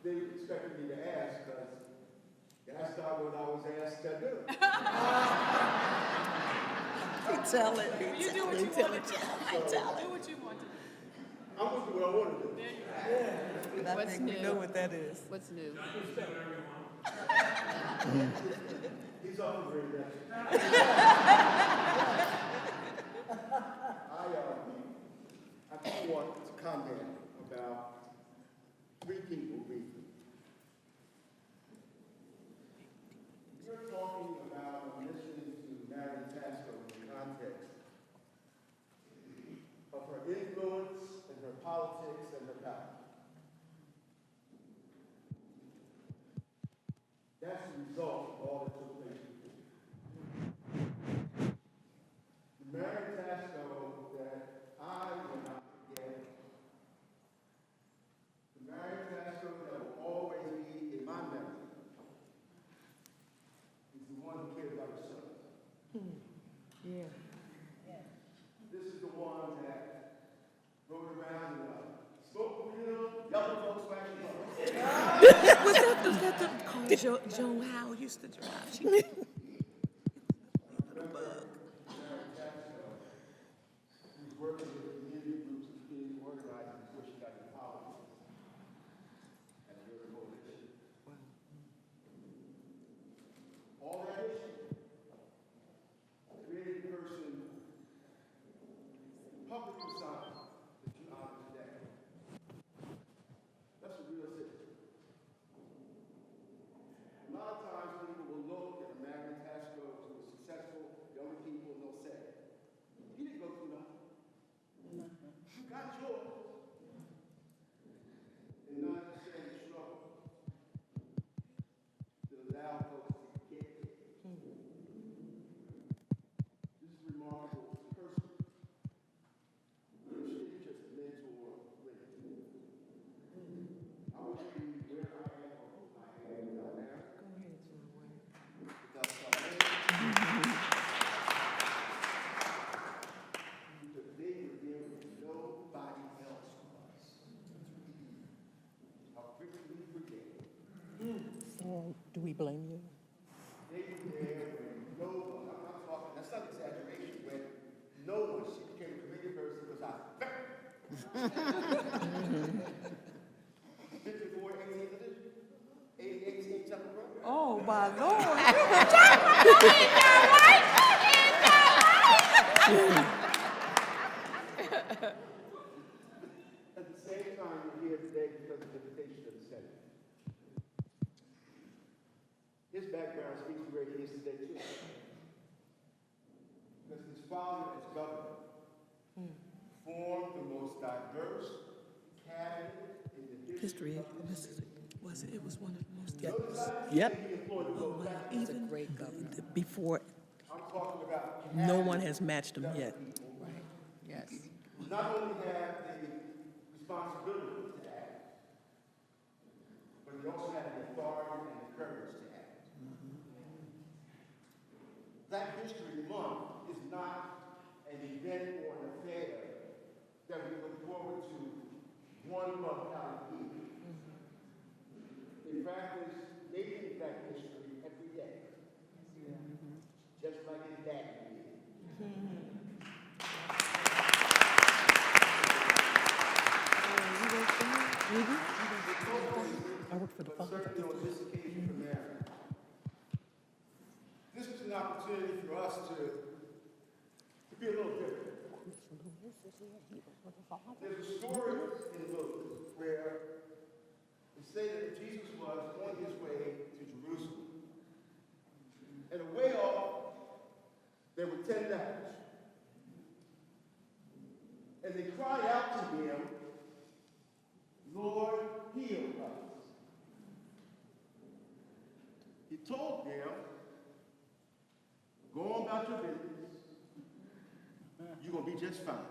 They expected me to ask, because that's not what I was asked to do. Tell it. You do what you want to do. Do what you want to do. I'm going to do what I want to do. And I think we know what that is. What's new? He's off the reelection. I just want to comment about three people briefly. You're talking about listening to Marian Tasco in the context of her influence and her politics and her power. That's the result of all that took place before. The Marian Tasco that I will not forget, the Marian Tasco that will always be in my memory, is the one who cared about herself. Yeah. This is the one that rode around and spoke real that the car Joe Howe used to drive? She Who's working with community groups and community organizing before she got into politics. And a very coalition. All that issue created a person, public persona that you honor today. That's a real citizen. A lot of times people will look at Marian Tasco, who was successful, young people, and they'll say, he didn't go through nothing. You got yours. And not understand the struggle to allow folks to get there. This is a remarkable person. She didn't just mentor women. I wish to be where I am or who I am without Africa. Without salvation. Because they were there when nobody else was. How quickly we forget. Do we blame you? They were there when no one, I'm not talking, that's not exaggeration, when no one, she became a committed person because I, 54, 88 something, right? Oh, my Lord. At the same time, we're here today because of the invitation of the Senate. His background speaks to where he is today, too. Because his father, as governor, formed the most diverse cabinet in the history of the city. It was one of the most. Yep. He employed the most black people. Even great governor. Before, I'm talking about no one has matched him yet. Yes. not only have the responsibility to act, but they also have the authority and the courage to act. Black History Month is not an event or an affair that we look forward to 1 month out of the year. In practice, making Black history every day, just like his dad did. I work for the But certainly on this occasion for Marian, this was an opportunity for us to be a little different. There's a story in Luke where they say that Jesus was on his way to Jerusalem. And away off, there were 10 lepers. And they cried out to him, "Lord, heal us." He told them, "Go on about your business. You're going to be just fine."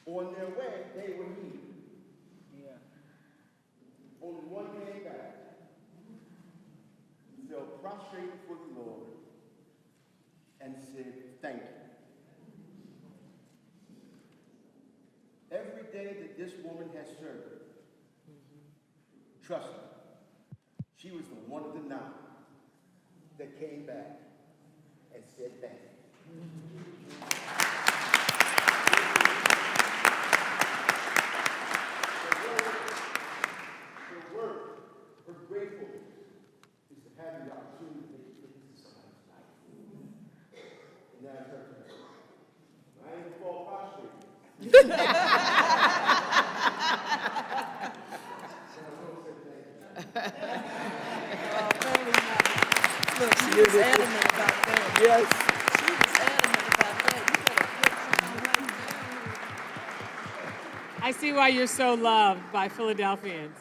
On their way, they were healed. Only one came back. He fell prostrate before the Lord and said, "Thank you." Every day that this woman has served, trust me, she was the one of the 9 that came back and said thank you. Her work, her gratefulness is to have the opportunity to make a difference in somebody's life. And now it's her turn. I ain't gonna fall prostrate. Look, she was adamant about that. Yes. She was adamant about that. You better I see why you're so loved by Philadelphians.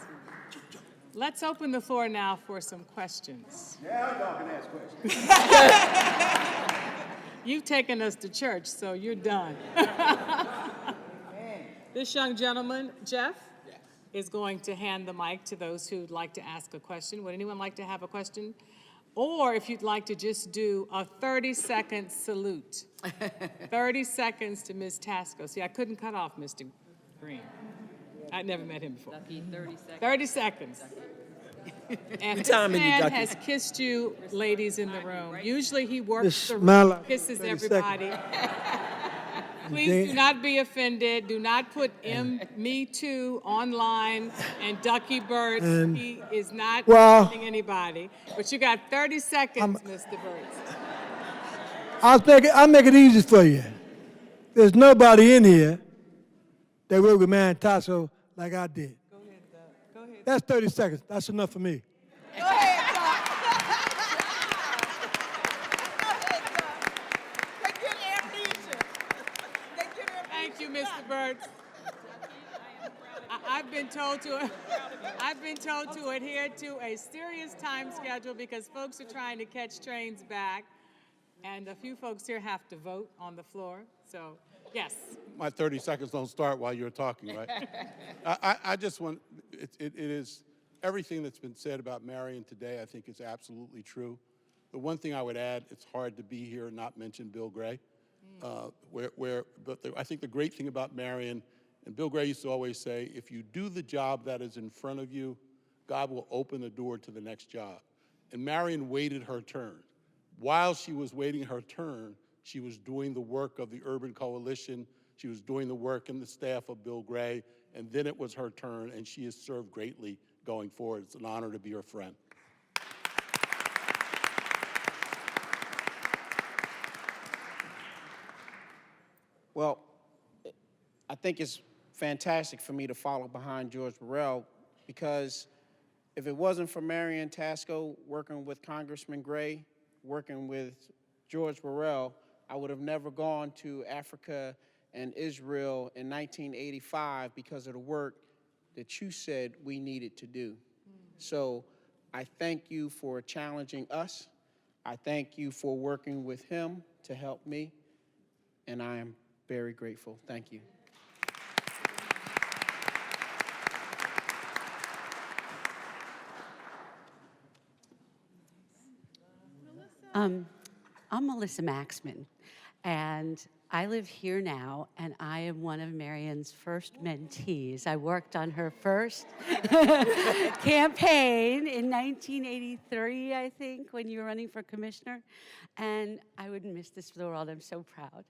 Let's open the floor now for some questions. Now y'all can ask questions. You've taken us to church, so you're done. This young gentleman, Jeff, is going to hand the mic to those who'd like to ask a question. Would anyone like to have a question? Or if you'd like to just do a 30-second salute. 30 seconds to Ms. Tasco. See, I couldn't cut off Mr. Green. I never met him before. Ducky, 30 seconds. 30 seconds. And this timing you, man Ducky. has kissed you, ladies in the room. Usually he works the Smile room, like kisses 30 everybody. Please do not be offended. Do not put Me Too online and Ducky Bird. And- He is not Well- offending anybody. But you got 30 seconds, Mr. Bird. I'll make it easy for you. There's nobody in here that worked with Marian Tasco like I did. Go ahead, Doug. Go ahead. That's 30 seconds. That's enough for me. Thank you, Mr. Bird. I've been told to adhere to a serious time schedule because folks are trying to catch trains back, and a few folks here have to vote on the floor. So, yes. My 30 seconds don't start while you're talking, right? I just want, it is, everything that's been said about Marian today, I think is absolutely true. The one thing I would add, it's hard to be here and not mention Bill Gray. I think the great thing about Marian, and Bill Gray used to always say, if you do the job that is in front of you, God will open the door to the next job. And Marian waited her turn. While she was waiting her turn, she was doing the work of the Urban Coalition. She was doing the work in the staff of Bill Gray. And then it was her turn, and she has served greatly going forward. It's an honor to be her friend. Well, I think it's fantastic for me to follow behind George Burrell because if it wasn't for Marian Tasco working with Congressman Gray, working with George Burrell, I would have never gone to Africa and Israel in 1985 because of the work that you said we needed to do. So I thank you for challenging us. I thank you for working with him to help me, and I am very grateful. Thank you. I'm Melissa Maxman, and I live here now, and I am one of Marian's first mentees. I worked on her first campaign in 1983, I think, when you were running for commissioner, and I wouldn't miss this for the world. I'm so proud.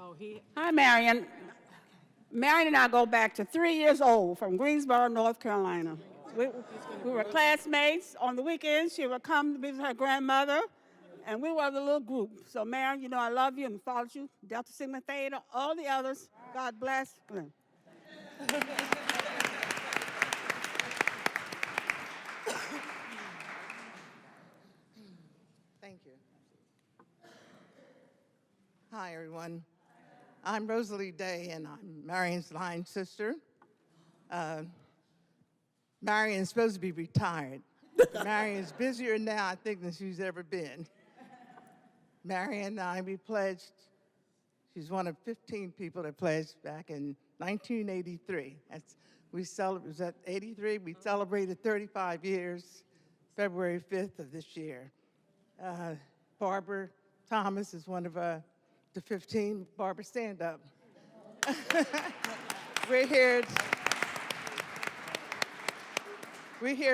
Oh, Hi, Marian. Marian and I go back to 3 years old from Greensboro, North Carolina. We were classmates. On the weekends, she would come to visit her grandmother, and we were the little group. So, Marian, you know I love you and followed you. Delta Sigma Theta, all the others. God bless. Thank you. Hi, everyone. I'm Rosalie Day, and I'm Marian's line sister. Marian's supposed to be retired. Marian's busier now, I think, than she's ever been. Marian and I, we pledged, she's one of 15 people that pledged back in 1983. It was at 83, we celebrated 35 years, February 5th of this year. Barbara Thomas is one of the 15. Barbara, stand up. We're here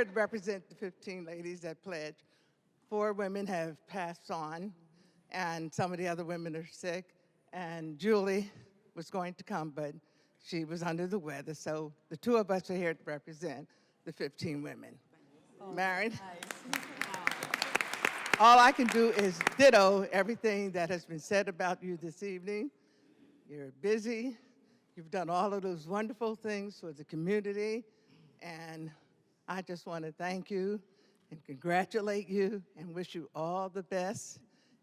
to represent the 15 ladies that pledged. 4 women have passed on, and some of the other women are sick. And Julie was going to come, but she was under the weather. So the 2 of us are here to represent the 15 women. Marian? Nice. All I can do is ditto everything that has been said about you this evening. You're busy. You've done all of those wonderful things for the community. And I just want to thank you and congratulate you and wish you all the best.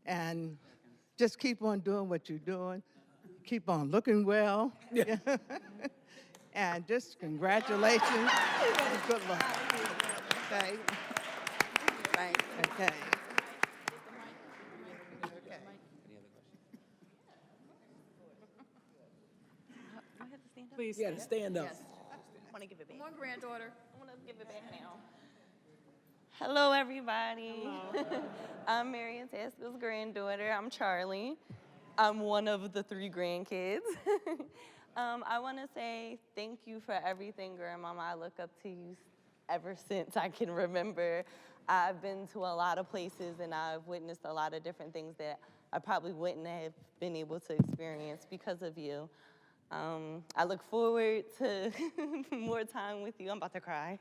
And just keep on doing what you're doing. Keep on looking well. Yeah. And just congratulations and good luck. Okay. Okay. please You got to stand up. want to give it back. Come on, granddaughter. I want to give it back now. Hello, everybody. Hello. I'm Marian Tasco's granddaughter. I'm Charlie. I'm one of the 3 grandkids. I want to say thank you for everything, Grandmama. I look up to you ever since I can remember. I've been to a lot of places and I've witnessed a lot of different things that I probably wouldn't have been able to experience because of you. I look forward to more time with you. I'm about to cry.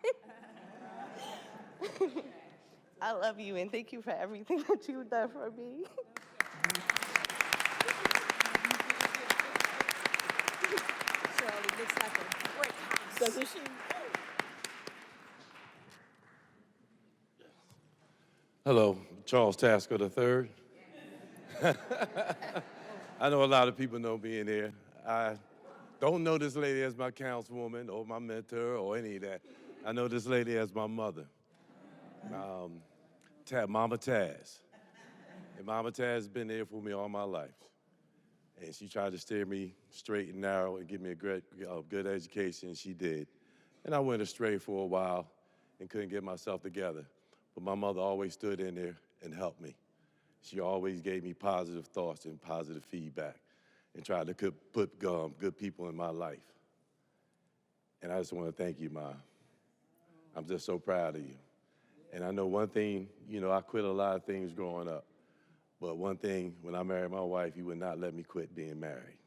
I love you and thank you for everything that you've done for me. Cheryl looks like a great house. Doesn't she? Hello, Charles Tasco III. I know a lot of people know me in here. I don't know this lady as my councilwoman or my mentor or any of that. I know this lady as my mother, Mama Taz. And Mama Taz has been there for me all my life. And she tried to steer me straight and narrow and give me a great, good education, and she did. And I went astray for a while and couldn't get myself together. But my mother always stood in there and helped me. She always gave me positive thoughts and positive feedback and tried to put good people in my life. And I just want to thank you, Ma. I'm just so proud of you. And I know one thing, I quit a lot of things growing up. But one thing, when I married my wife, you would not let me quit being married.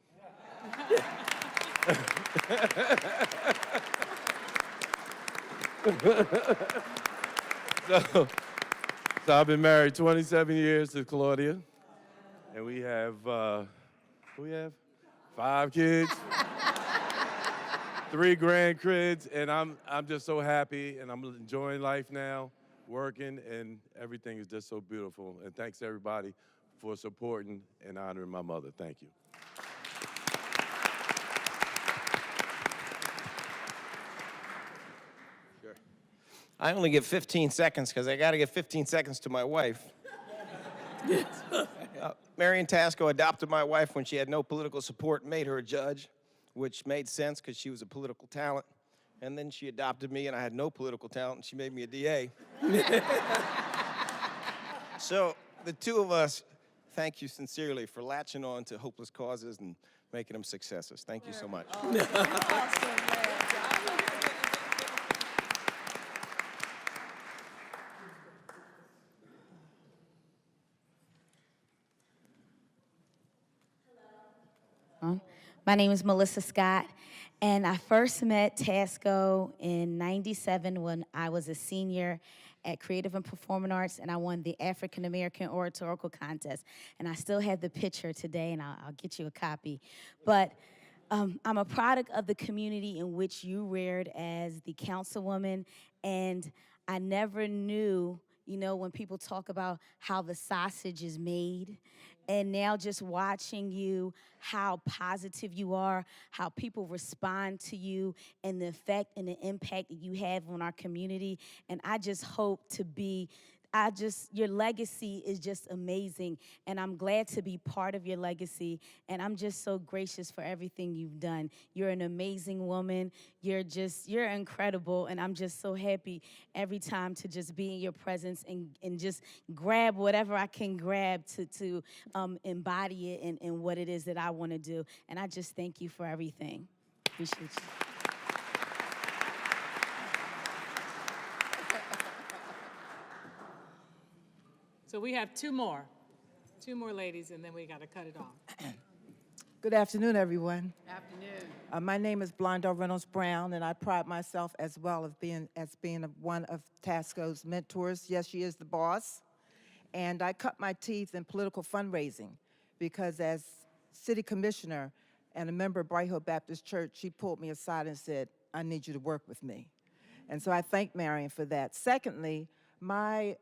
So I've been married 27 years to Claudia, and we have 5 kids, 3 grandkids, and I'm just so happy, and I'm enjoying life now, working, and everything is just so beautiful. And thanks everybody for supporting and honoring my mother. Thank you. I only get 15 seconds because I got to get 15 seconds to my wife. Marian Tasco adopted my wife when she had no political support and made her a judge, which made sense because she was a political talent. And then she adopted me and I had no political talent and she made me a DA. So the 2 of us, thank you sincerely for latching on to hopeless causes and making them successes. Thank you so much. My name is Melissa Scott, and I first met Tasco in '97 when I was a senior at Creative and Performing Arts, and I won the African American Oratorical Contest. And I still have the picture today, and I'll get you a copy. But I'm a product of the community in which you reared as the councilwoman, and I never knew, when people talk about how the sausage is made, and now just watching you, how positive you are, how people respond to you, and the effect and the impact that you have on our community. And I just hope to be, your legacy is just amazing, and I'm glad to be part of your legacy, and I'm just so gracious for everything you've done. You're an amazing woman. You're incredible, and I'm just so happy every time to just be in your presence and just grab whatever I can grab to embody it and what it is that I want to do. And I just thank you for everything. Appreciate you. So we have 2 more. 2 more ladies, and then we got to cut it off. Good afternoon, everyone. Afternoon. My name is Blonda Reynolds Brown, and I pride myself as well as being one of Tasco's mentors. Yes, she is the boss. And I cut my teeth in political fundraising because as city commissioner and a member of Bright Hill Baptist Church, she pulled me aside and said, I need you to work with me. And so I thank Marian for that. Secondly, my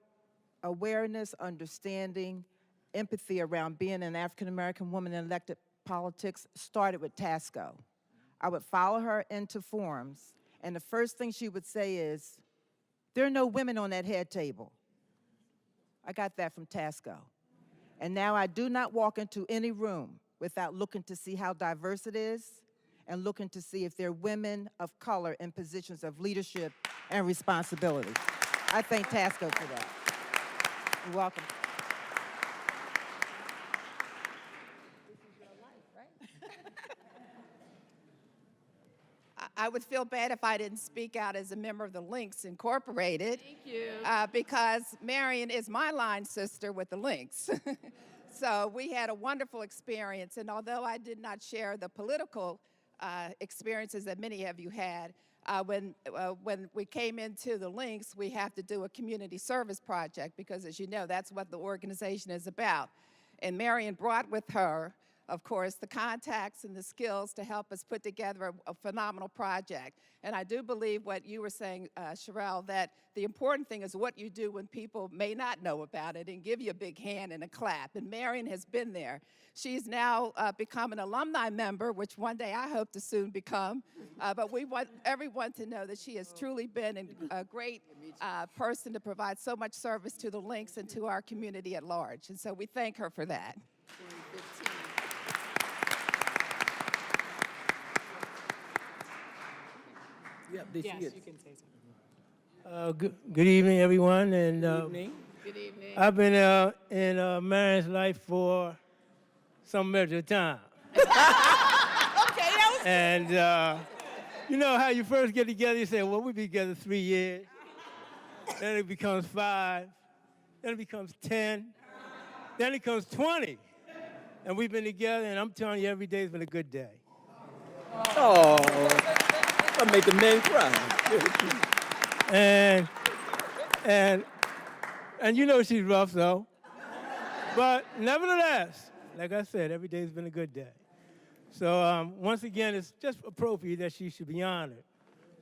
awareness, understanding, empathy around being an African-American woman in elected politics started with Tasco. I would follow her into forums, and the first thing she would say is, there are no women on that head table. I got that from Tasco. And now I do not walk into any room without looking to see how diverse it is and looking to see if there are women of color in positions of leadership and responsibility. I thank Tasco for that. You're welcome. I would feel bad if I didn't speak out as a member of the Lynx Incorporated. Thank you. Because Marian is my line sister with the Lynx. So we had a wonderful experience, and although I did not share the political experiences that many of you had, when we came into the Lynx, we have to do a community service project because, as you know, that's what the organization is about. And Marian brought with her, of course, the contacts and the skills to help us put together a phenomenal project. And I do believe what you were saying, Cheryl, that the important thing is what you do when people may not know about it and give you a big hand and a clap. And Marian has been there. She's now become an alumni member, which one day I hope to soon become. But we want everyone to know that she has truly been a great person to provide so much service to the Lynx and to our community at large. And so we thank her for that. Yep, Yes, you can say something. Good evening, everyone. And Good evening. Good evening. I've been in Marion's life for some measure of time. And you know how you first get together, you say, well, we'll be together 3 years. Then it becomes 5. Then it becomes 10. Then it becomes 20. And we've been together, and I'm telling you, every day's been a good day. Oh, I'm making men cry. And you know she's rough, though. But nevertheless, like I said, every day's been a good day. So once again, it's just appropriate that she should be honored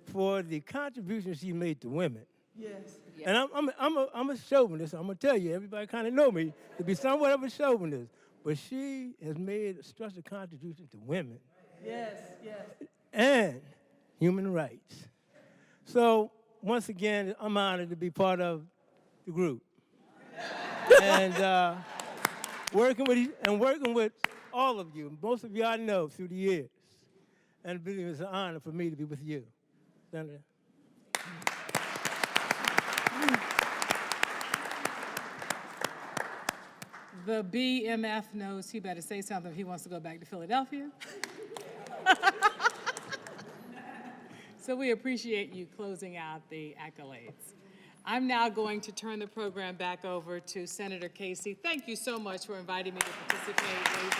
for the contribution she made to women. Yes. And I'm a chauvinist. I'm gonna tell you, everybody kind of know me to be somewhat of a chauvinist, but she has made a structured contribution to women. Yes, yes. And human rights. So once again, I'm honored to be part of the group. And working with all of you, most of you I know through the years. And I believe it's an honor for me to be with you. Senator. The BMF knows he better say something if he wants to go back to Philadelphia. So we appreciate you closing out the accolades. I'm now going to turn the program back over to Senator Casey. Thank you so much for inviting me to participate, ladies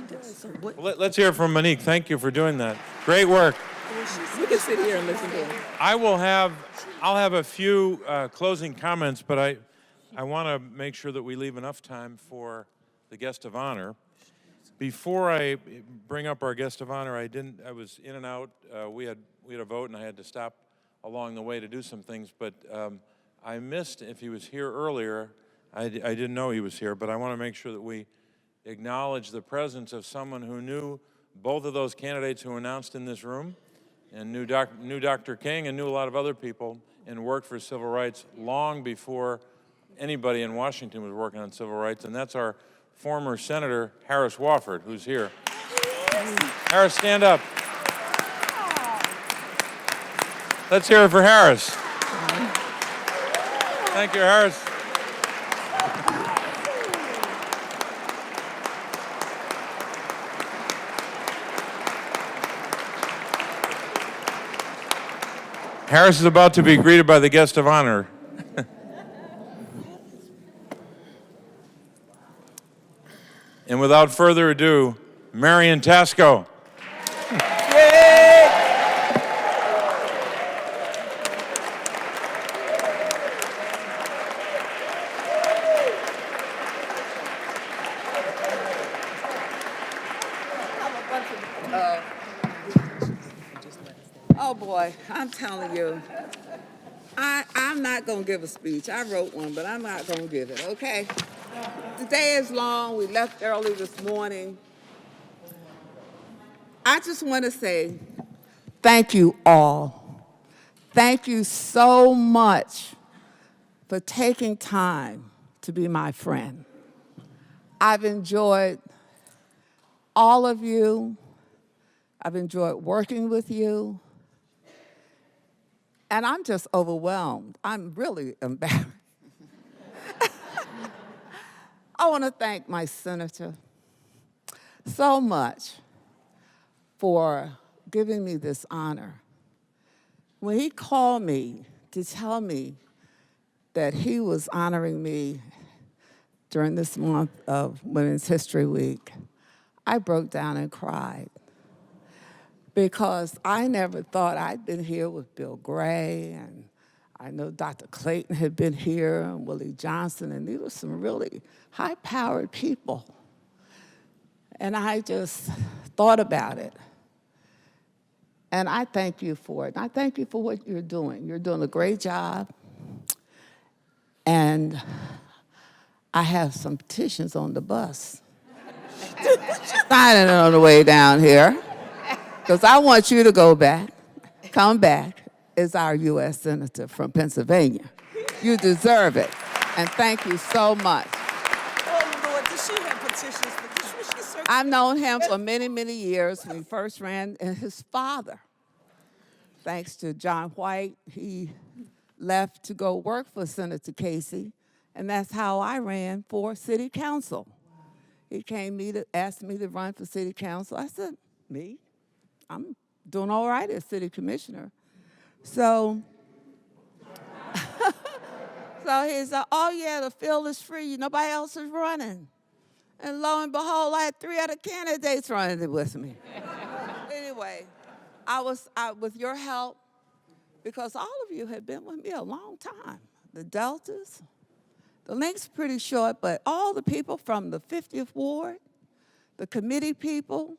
and gentlemen. Well, let's hear from Monique. Thank you for doing that. Great work. We can sit here and listen to him. I'll have a few closing comments, but I want to make sure that we leave enough time for the guest of honor. Before I bring up our guest of honor, I was in and out. We had a vote, and I had to stop along the way to do some things. But I missed if he was here earlier. I didn't know he was here, but I want to make sure that we acknowledge the presence of someone who knew both of those candidates who announced in this room, and knew Dr. King, and knew a lot of other people, and worked for civil rights long before anybody in Washington was working on civil rights, and that's our former Senator Harris Wofford, who's here. Harris, stand up. Let's hear it for Harris. Thank you, Harris. Harris is about to be greeted by the guest of honor. And without further ado, Marian Tasco. Oh boy, I'm telling you, I'm not gonna give a speech. I wrote one, but I'm not gonna give it, okay? The day is long, we left early this morning. I just wanna say thank you all. Thank you so much for taking time to be my friend. I've enjoyed all of you. I've enjoyed working with you. And I'm just overwhelmed. I'm really embarrassed. I want to thank my senator so much for giving me this honor. When he called me to tell me that he was honoring me during this month of Women's History Week, I broke down and cried because I never thought I'd been here with Bill Gray, and I know Dr. Clayton had been here, and Willie Johnson, and these were some really high-powered people. And I just thought about it. And I thank you for it. And I thank you for what you're doing. You're doing a great job. And I have some petitions on the bus. Signing it on the way down here. Because I want you to go back, come back as our U.S. Senator from Pennsylvania. You deserve it. And thank you so much. Oh, Lord, does she have petitions? I've known him for many, many years. When he first ran, and his father, thanks to John White, he left to go work for Senator Casey, and that's how I ran for city council. He came to ask me to run for city council. I said, me? I'm doing all right as city commissioner. So, so he said, oh yeah, the field is free. Nobody else is running. And lo and behold, I had 3 other candidates running with me. Anyway, with your help, because all of you have been with me a long time. The Deltas, the link's pretty short, but all the people from the 50th Ward, the committee people,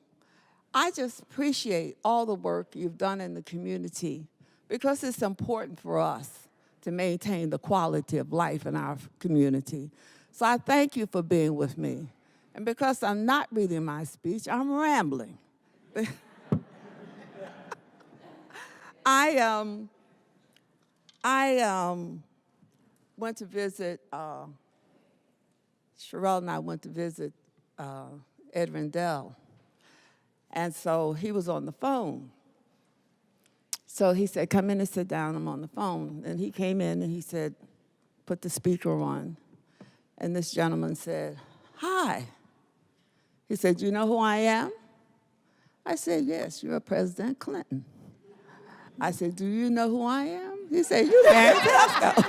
I just appreciate all the work you've done in the community because it's important for us to maintain the quality of life in our community. So I thank you for being with me. And because I'm not reading my speech, I'm rambling. I went to visit, Cheryl and I went to visit Ed Rendell. And so he was on the phone. So he said, come in and sit down, I'm on the phone. And he came in and he said, put the speaker on. And this gentleman said, hi. He said, you know who I am? I said, yes, you're President Clinton. I said, do you know who I am? He said, you're Marian Tasco.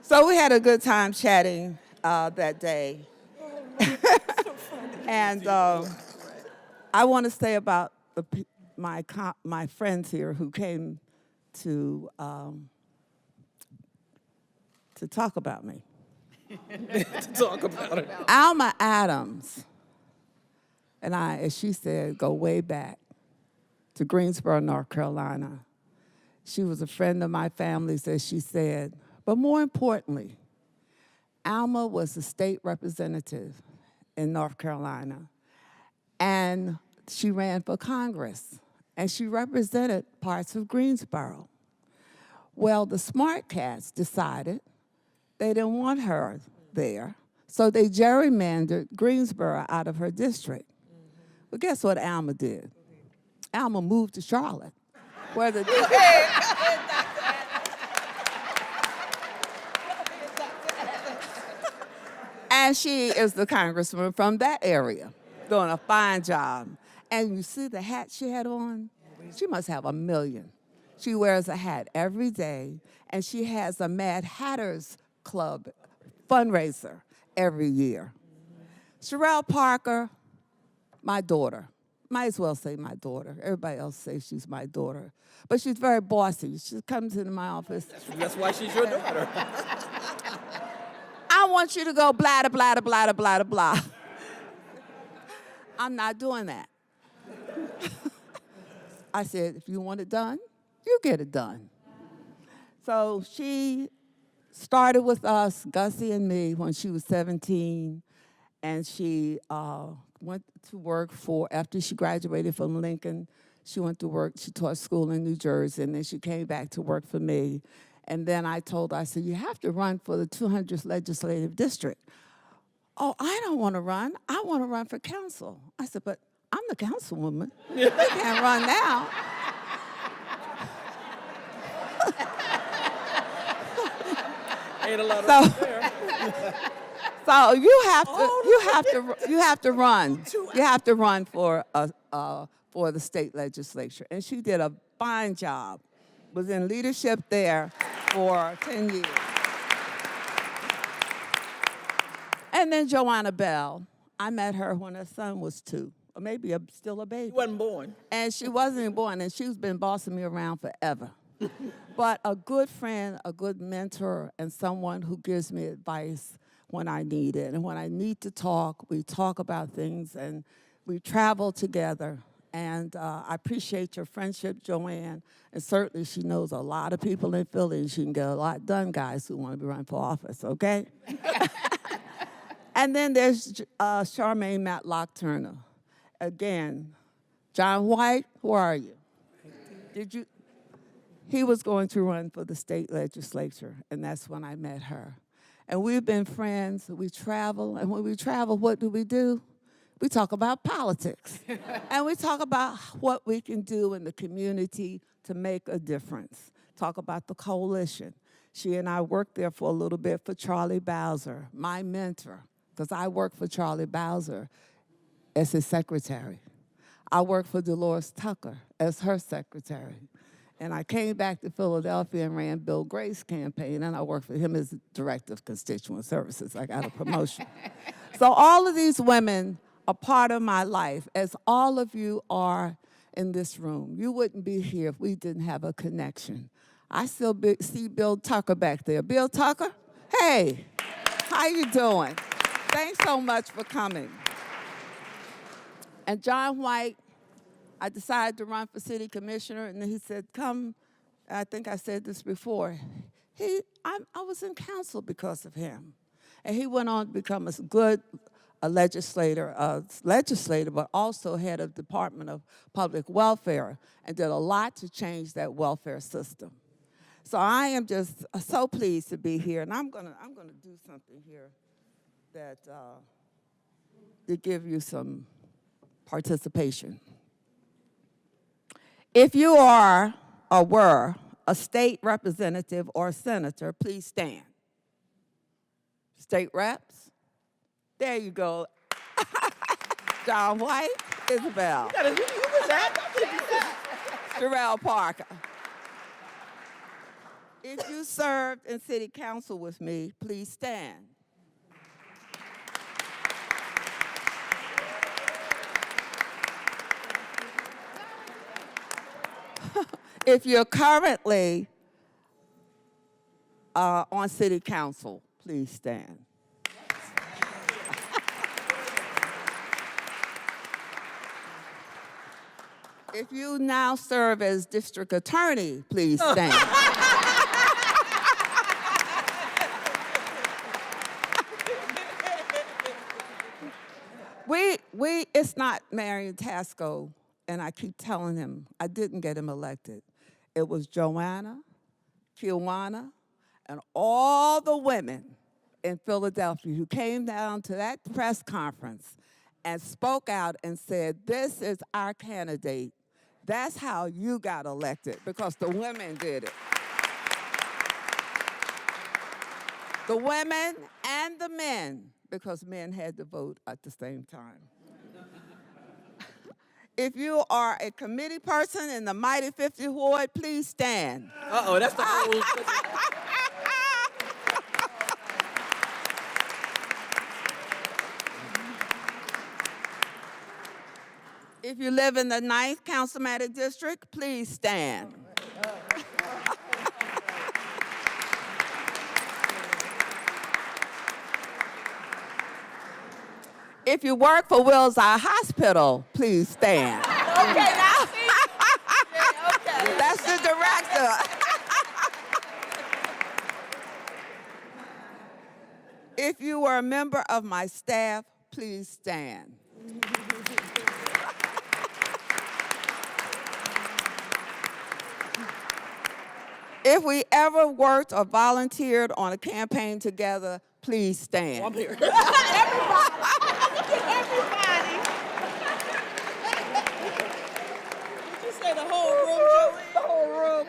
So we had a good time chatting that day. And I want to say about my friends here who came to talk about me. To talk about it. Alma Adams and I, as she said, go way back to Greensboro, North Carolina. She was a friend of my family's, as she said. But more importantly, Alma was a state representative in North Carolina, and she ran for Congress, and she represented parts of Greensboro. Well, the smart cats decided they didn't want her there, so they gerrymandered Greensboro out of her district. But guess what Alma did? Alma moved to Charlotte, where the and she is the congresswoman from that area, doing a fine job. And you see the hat she had on? She must have 1 million. She wears a hat every day, and she has a Mad Hatters Club fundraiser every year. Cheryl Parker, my daughter. Might as well say my daughter. Everybody else says she's my daughter. But she's very bossy. She comes into my office. That's why she's your daughter. I want you to go blah, da, blah, da, blah, da, blah, da, blah. I'm not doing that. I said, if you want it done, you get it done. So she started with us, Gussie and me, when she was 17, and she went to work after she graduated from Lincoln, She went to work, she taught school in New Jersey, and then she came back to work for me. And then I told her, I said, you have to run for the 200th legislative district. Oh, I don't want to run. I want to run for council. I said, but I'm the councilwoman. You can't run now. Ain't a lot of there. So you have to run. You have to run for the state legislature. And she did a fine job. Was in leadership there for 10 years. And then Joanne Bell, I met her when her son was 2, or maybe still a baby. He wasn't born. And she wasn't even born, and she's been bossing me around forever. But a good friend, a good mentor, and someone who gives me advice when I need it. And when I need to talk, we talk about things, and we travel together. And I appreciate your friendship, Joanne. And certainly she knows a lot of people in Philly, and she can get a lot done, guys who want to be running for office, okay? And then there's Charmaine Matlock Turner. Again, John White, who are you? He was going to run for the state legislature, and that's when I met her. And we've been friends, we travel, and when we travel, what do? We talk about politics. And we talk about what we can do in the community to make a difference. Talk about the coalition. She and I worked there for a little bit for Charlie Bowser, my mentor, because I worked for Charlie Bowser as his secretary. I worked for Dolores Tucker as her secretary. And I came back to Philadelphia and ran Bill Gray's campaign, and I worked for him as director of constituent services. I got a promotion. So all of these women are part of my life, as all of you are in this room. You wouldn't be here if we didn't have a connection. I still see Bill Tucker back there. Bill Tucker, hey, how you doing? Thanks so much for coming. And John White, I decided to run for city commissioner, and he said, come. I think I said this before. I was in council because of him. And he went on to become a legislator, but also head of Department of Public Welfare, and did a lot to change that welfare system. So I am just so pleased to be here, and I'm gonna do something here that to give you some participation. If you are or were a state representative or senator, please stand. State reps? There you go. John White, Isabel. Who was that? Cheryl Parker. If you served in city council with me, please stand. If you're currently on city council, please stand. If you now serve as district attorney, please stand. It's not Marian Tasco, and I keep telling him, I didn't get him elected. It was Joanna, Kiwana, and all the women in Philadelphia who came down to that press conference and spoke out and said, this is our candidate. That's how you got elected, because the women did it. The women and the men, because men had to vote at the same time. If you are a committee person in the mighty 50th Ward, please stand. Uh-oh, that's the whole... If you live in the 9th Councilman District, please stand. If you work for Wills Eye Hospital, please stand. Okay, now. Okay. That's the director. If you were a member of my staff, please stand. If we ever worked or volunteered on a campaign together, please stand. I'm here. Everybody. Did you say the whole room, Joanne? The whole room.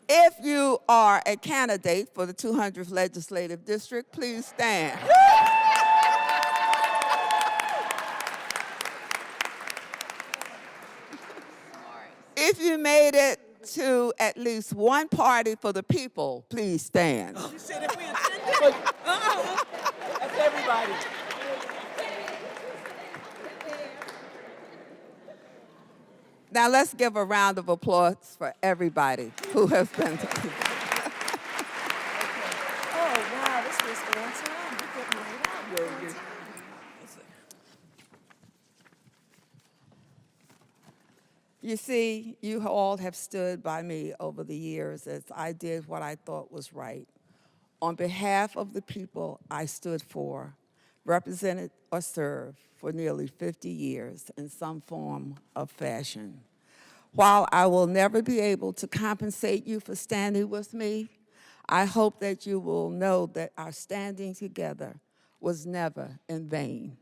If you are a candidate for the 200th Legislative District, please stand. If you made it to at least one party for the people, please stand. You said if we attended? That's everybody. Now let's give a round of applause for everybody who has been. Oh, wow, this was on time. You put me right out. You see, you all have stood by me over the years as I did what I thought was right. On behalf of the people I stood for, represented or served for nearly 50 years in some form of fashion. While I will never be able to compensate you for standing with me, I hope that you will know that our standing together was never in vain.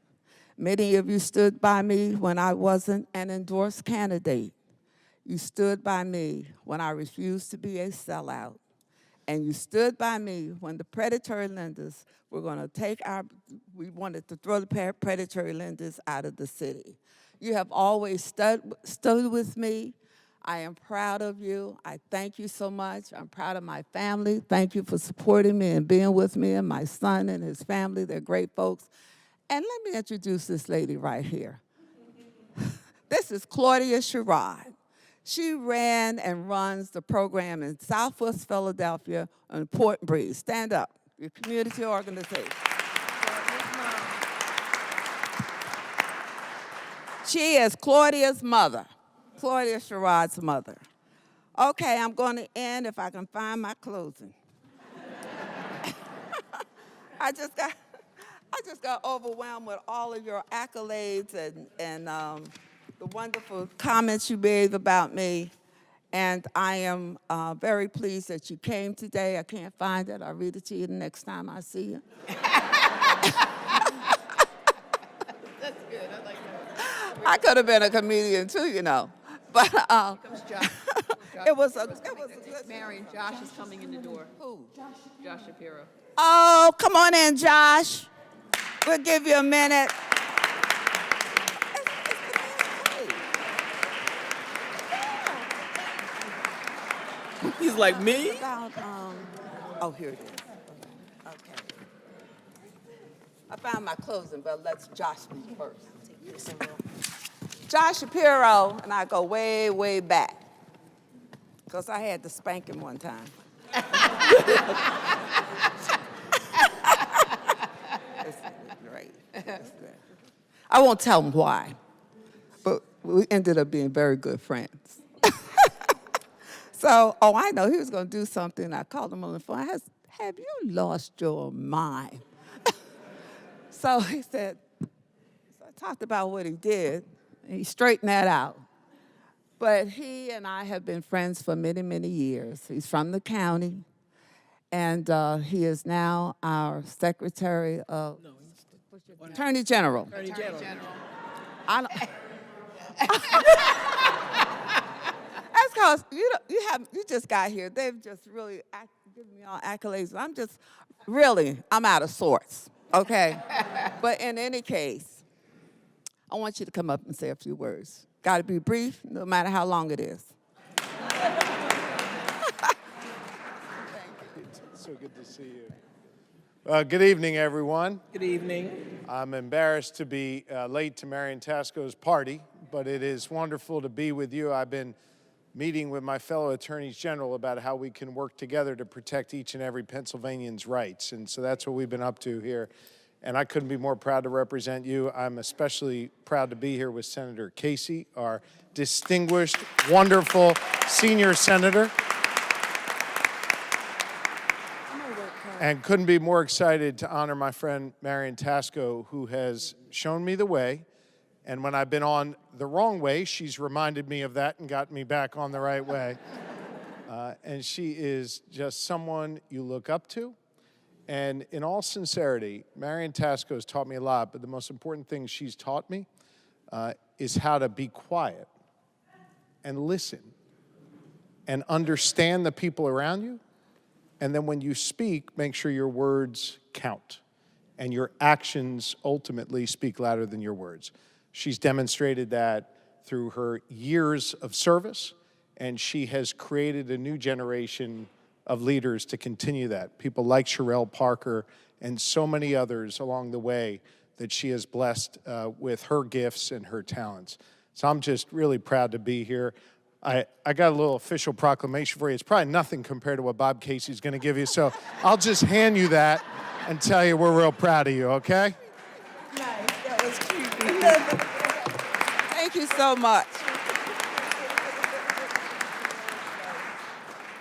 Many of you stood by me when I wasn't an endorsed candidate. You stood by me when I refused to be a sellout. And you stood by me when the predatory lenders were going to we wanted to throw the predatory lenders out of the city. You have always stood with me. I am proud of you. I thank you so much. I'm proud of my family. Thank you for supporting me and being with me, and my son and his family. They're great folks. And let me introduce this lady right here. This is Claudia Sherrod. She ran and runs the program in Southwest Philadelphia on Port Breeze. Stand up, your community organization. She is Claudia's mother, Claudia Sherrod's mother. Okay, I'm going to end if I can find my closing. I just got overwhelmed with all of your accolades and the wonderful comments you made about me. And I am very pleased that you came today. I can't find it. I'll read it to you the next time I see you. That's good. I like that. I could have been a comedian too, you know. But Here comes Josh. it was a good. Marian, Josh is coming in the door. Who? Josh Shapiro. Oh, come on in, Josh. We'll give you a minute. He's like, me? About, oh, here it is. Okay. I found my closing, but let's Josh speak first. Josh Shapiro and I go way, way back, because I had to spank him one time. It's great. It's great. I won't tell him why, but we ended up being very good friends. So, I know he was going to do something. I called him on the phone. Have you lost your mind? So he said, I talked about what he did, and he straightened that out. But he and I have been friends for many, many years. He's from the county, and he is now our Secretary of Attorney General. Attorney General. I don't, that's because you just got here. They've just really given me all accolades. I'm out of sorts, okay? But in any case, I want you to come up and say a few words. Got to be brief, no matter how long it is. So good to see you. Good evening, everyone. Good evening. I'm embarrassed to be late to Marian Tasco's party, but it is wonderful to be with you. I've been meeting with my fellow attorneys general about how we can work together to protect each and every Pennsylvanian's rights, and so that's what we've been up to here. And I couldn't be more proud to represent you. I'm especially proud to be here with Senator Casey, our distinguished, wonderful senior senator. And couldn't be more excited to honor my friend Marian Tasco, who has shown me the way. And when I've been on the wrong way, she's reminded me of that and got me back on the right way. and she is just someone you look up to. And in all sincerity, Marian Tasco has taught me a lot, but the most important thing she's taught me is how to be quiet and listen and understand the people around you. And then when you speak, make sure your words count and your actions ultimately speak louder than your words. She's demonstrated that through her years of service, and she has created a new generation of leaders to continue that. People like Cheryl Parker and so many others along the way that she has blessed with her gifts and her talents. So I'm just really proud to be here. I got a little official proclamation for you. It's probably nothing compared to what Bob Casey's gonna give you, so I'll just hand you that and tell you we're real proud of you, okay? Nice, that was cute. Thank you so much.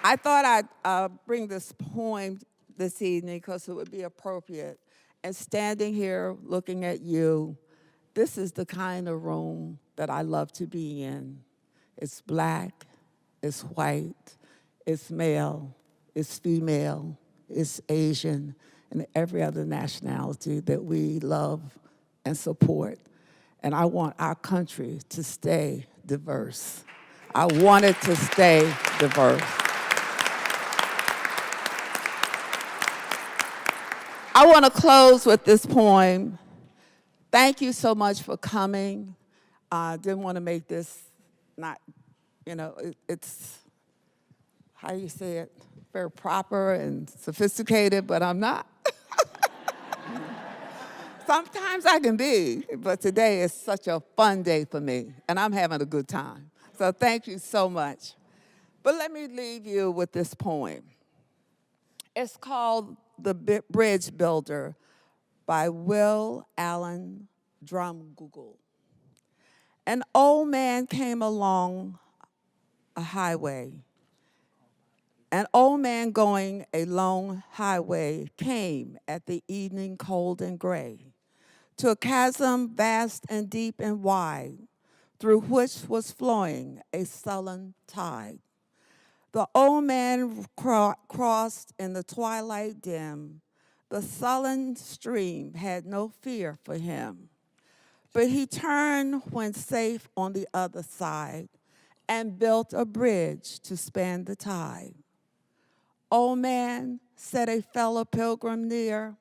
I thought I'd bring this poem this evening because it would be appropriate. And standing here looking at you, this is the kind of room that I love to be in. It's black, it's white, it's male, it's female, it's Asian, and every other nationality that we love and support. And I want our country to stay diverse. I want it to stay diverse. I want to close with this poem. Thank you so much for coming. I didn't want to make this not, it's, how do you say it, very proper and sophisticated, but I'm not. Sometimes I can be, but today is such a fun day for me, and I'm having a good time. So thank you so much. But let me leave you with this poem. It's called The Bridge Builder by Will Allen Drumgoole. An old man came along a highway. An old man going a long highway came at the evening cold and gray to a chasm vast and deep and wide, through which was flowing a sullen tide. The old man crossed in the twilight dim. The sullen stream had no fear for him. But he turned when safe on the other side and built a bridge to span the tide. Old man, said a fellow pilgrim near,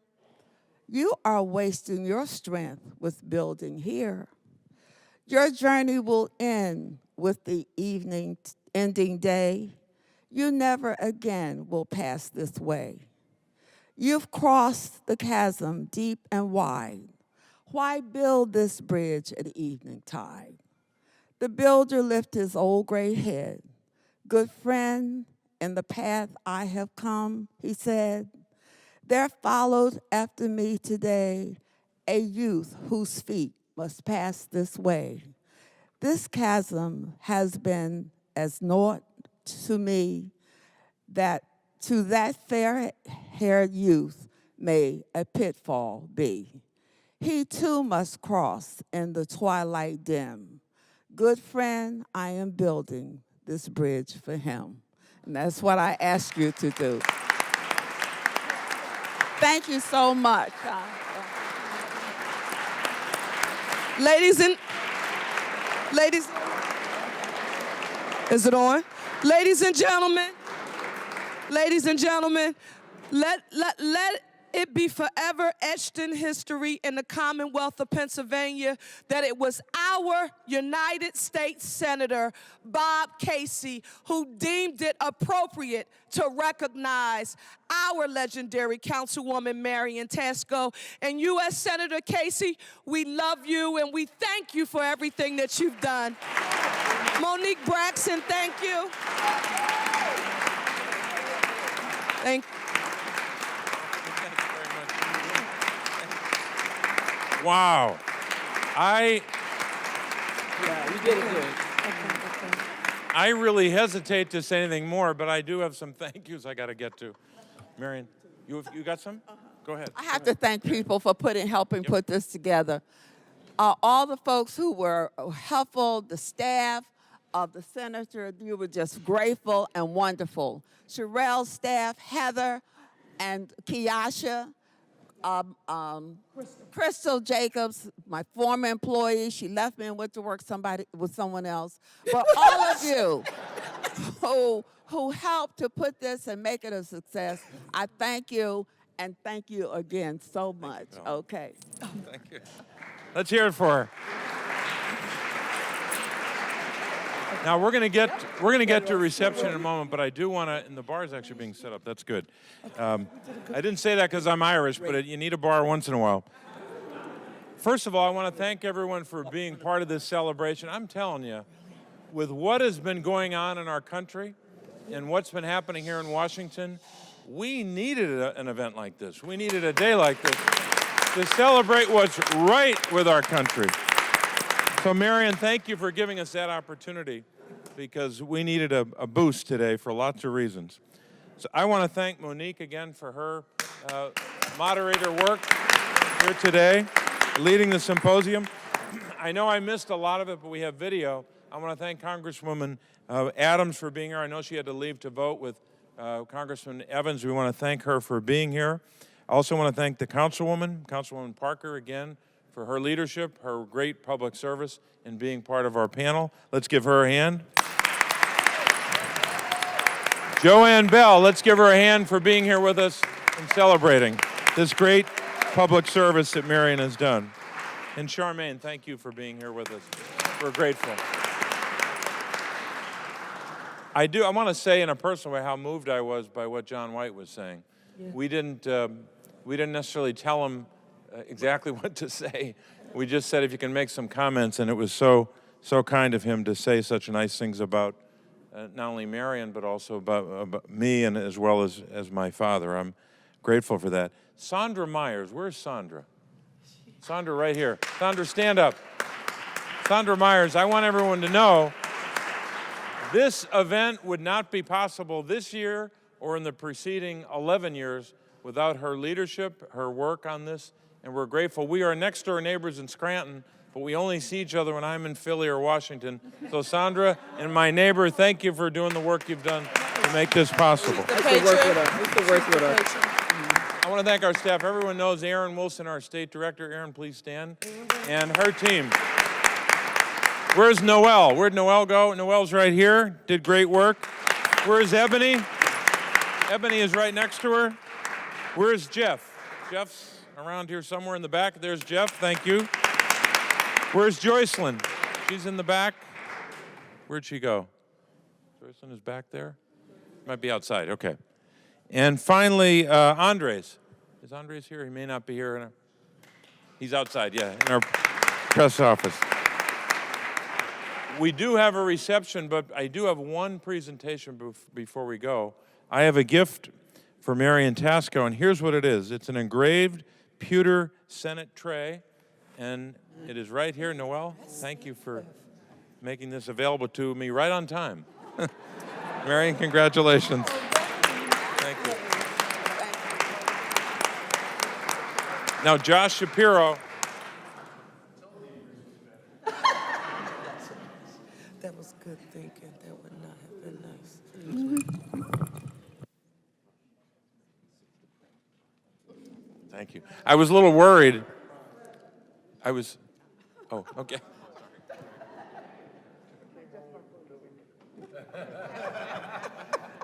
you are wasting your strength with building here. Your journey will end with the ending day. You never again will pass this way. You've crossed the chasm deep and wide. Why build this bridge at evening tide? The builder lifted his old gray head. Good friend, in the path I have come, he said, there followed after me today a youth whose feet must pass this way. This chasm has been as naught to me that to that fair-haired youth may a pitfall be. He too must cross in the twilight dim. Good friend, I am building this bridge for him. And that's what I ask you to do. Thank you so much. Ladies, is it on? Ladies and gentlemen, let it be forever etched in history in the Commonwealth of Pennsylvania that it was our United States Senator, Bob Casey, who deemed it appropriate to recognize our legendary Councilwoman Marian Tasco. And U.S. Senator Casey, we love you and we thank you for everything that you've done. Monique Braxton, thank you. Thank you. Wow. Yeah, you did it good. I really hesitate to say anything more, but I do have some thank yous I got to get to. Marian, you got some? Go ahead. I have to thank people for helping put this together. All the folks who were helpful, the staff, of the senator. You were just grateful and wonderful. Cheryl staff, Heather and Kiasha, Crystal Jacobs, my former employee, she left me and went to work with someone else. But all of you who helped to put this and make it a success, I thank you, and thank you again so much. Okay. Thank you. Let's hear it for her. Now we're gonna get to reception in a moment, but I do want to. And the bar is actually being set up. That's good. I didn't say that because I'm Irish, but you need a bar once in a while. First of all, I want to thank everyone for being part of this celebration. I'm telling you, with what has been going on in our country and what's been happening here in Washington, we needed an event like this. We needed a day like this to celebrate what's right with our country. So Marian, thank you for giving us that opportunity, because we needed a boost today for lots of reasons. So I want to thank Monique again for her moderator work here today, leading the symposium. I know I missed a lot of it, but we have video. I want to thank Congresswoman Adams for being here. I know she had to leave to vote with Congressman Evans. We want to thank her for being here. I also want to thank the Councilwoman Parker, again, for her leadership, her great public service, and being part of our panel. Let's give her a hand. Joanne Bell, let's give her a hand for being here with us and celebrating this great public service that Marian has done. And Charmaine, thank you for being here with us. We're grateful. I want to say in a personal way how moved I was by what John White was saying. Yeah. We didn't necessarily tell him exactly what to say. We just said if you can make some comments, and it was so kind of him to say such nice things about not only Marian, but also about me, and as well as my father. I'm grateful for that. Sandra Myers, where's Sandra? Sandra right here. Sandra, stand up. Sandra Myers, I want everyone to know this event would not be possible this year or in the preceding 11 years without her leadership, her work on this, and we're grateful. We are next door neighbors in Scranton, but we only see each other when I'm in Philly or Washington. So Sandra and my neighbor, thank you for doing the work you've done to make this possible. I want to thank our staff. Everyone knows Aaron Wilson, our state director. Aaron, please stand. And her team. Where's Noelle? Where'd Noelle go? Noelle's right here, did great work. Where's Ebony? Ebony is right next to her. Where's Jeff? Jeff's around here somewhere in the back. There's Jeff, thank you. Where's Joycelyn? She's in the back. Where'd she go? Joycelyn is back there? Might be outside, okay. And finally, Andres. Is Andres here? He may not be here. He's outside, yeah, in our press office. We do have a reception, but I do have one presentation before we go. I have a gift for Marian Tasco, and here's what it is. It's an engraved pewter Senate tray, and it is right here. Noelle, thank you for making this available to me right on time. Marian, congratulations. Thank you. Now, Josh Shapiro. That was good thinking. That would not have been nice. Thank you. I was a little worried. Oh, okay.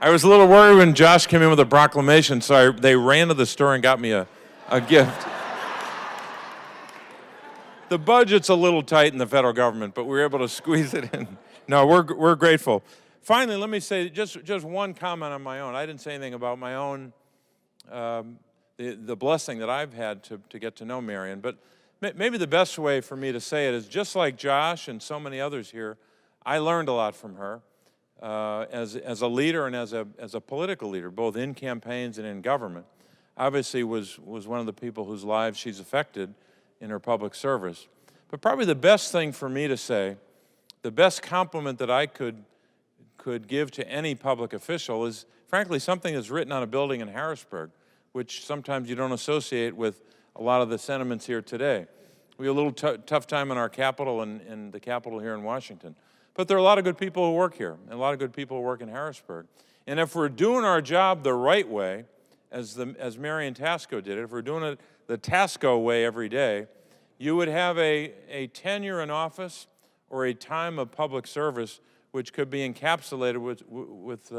I was a little worried when Josh came in with a proclamation, so they ran to the store and got me a gift. The budget's a little tight in the federal government, but we were able to squeeze it in. No, we're grateful. Finally, let me say just one comment on my own. I didn't say anything about my own, the blessing that I've had to get to know Marian, but maybe the best way for me to say it is just like Josh and so many others here, I learned a lot from her as a leader and as a political leader, both in campaigns and in government. Obviously was one of the people whose lives she's affected in her public service. But probably the best thing for me to say, the best compliment that I could give to any public official is, frankly, something that's written on a building in Harrisburg, which sometimes you don't associate with a lot of the sentiments here today. We have a little tough time in our capital and the Capitol here in Washington. But there are a lot of good people who work here, and a lot of good people who work in Harrisburg. And if we're doing our job the right way, as Marian Tasco did it, if we're doing it the Tasco way every day, you would have a tenure in office or a time of public service which could be encapsulated with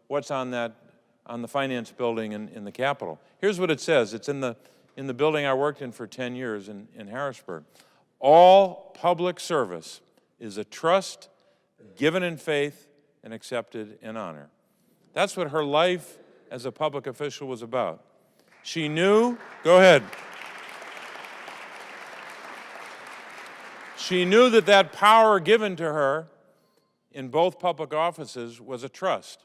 what's on the finance building in the Capitol. Here's what it says. It's in the building I worked in for 10 years in Harrisburg. All public service is a trust given in faith and accepted in honor. That's what her life as a public official was about. She knew, go ahead. She knew that power given to her in both public offices was a trust.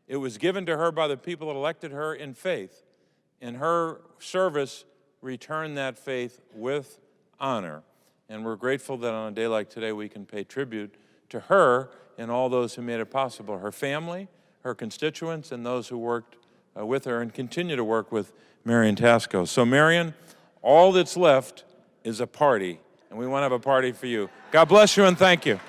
It was given to her by the people that elected her in faith, and her service returned that faith with honor. And we're grateful that on a day like today we can pay tribute to her and all those who made it possible, her family, her constituents, and those who worked with her and continue to work with Marian Tasco. So Marian, all that's left is a party, and we want to have a party for you. God bless you and thank you.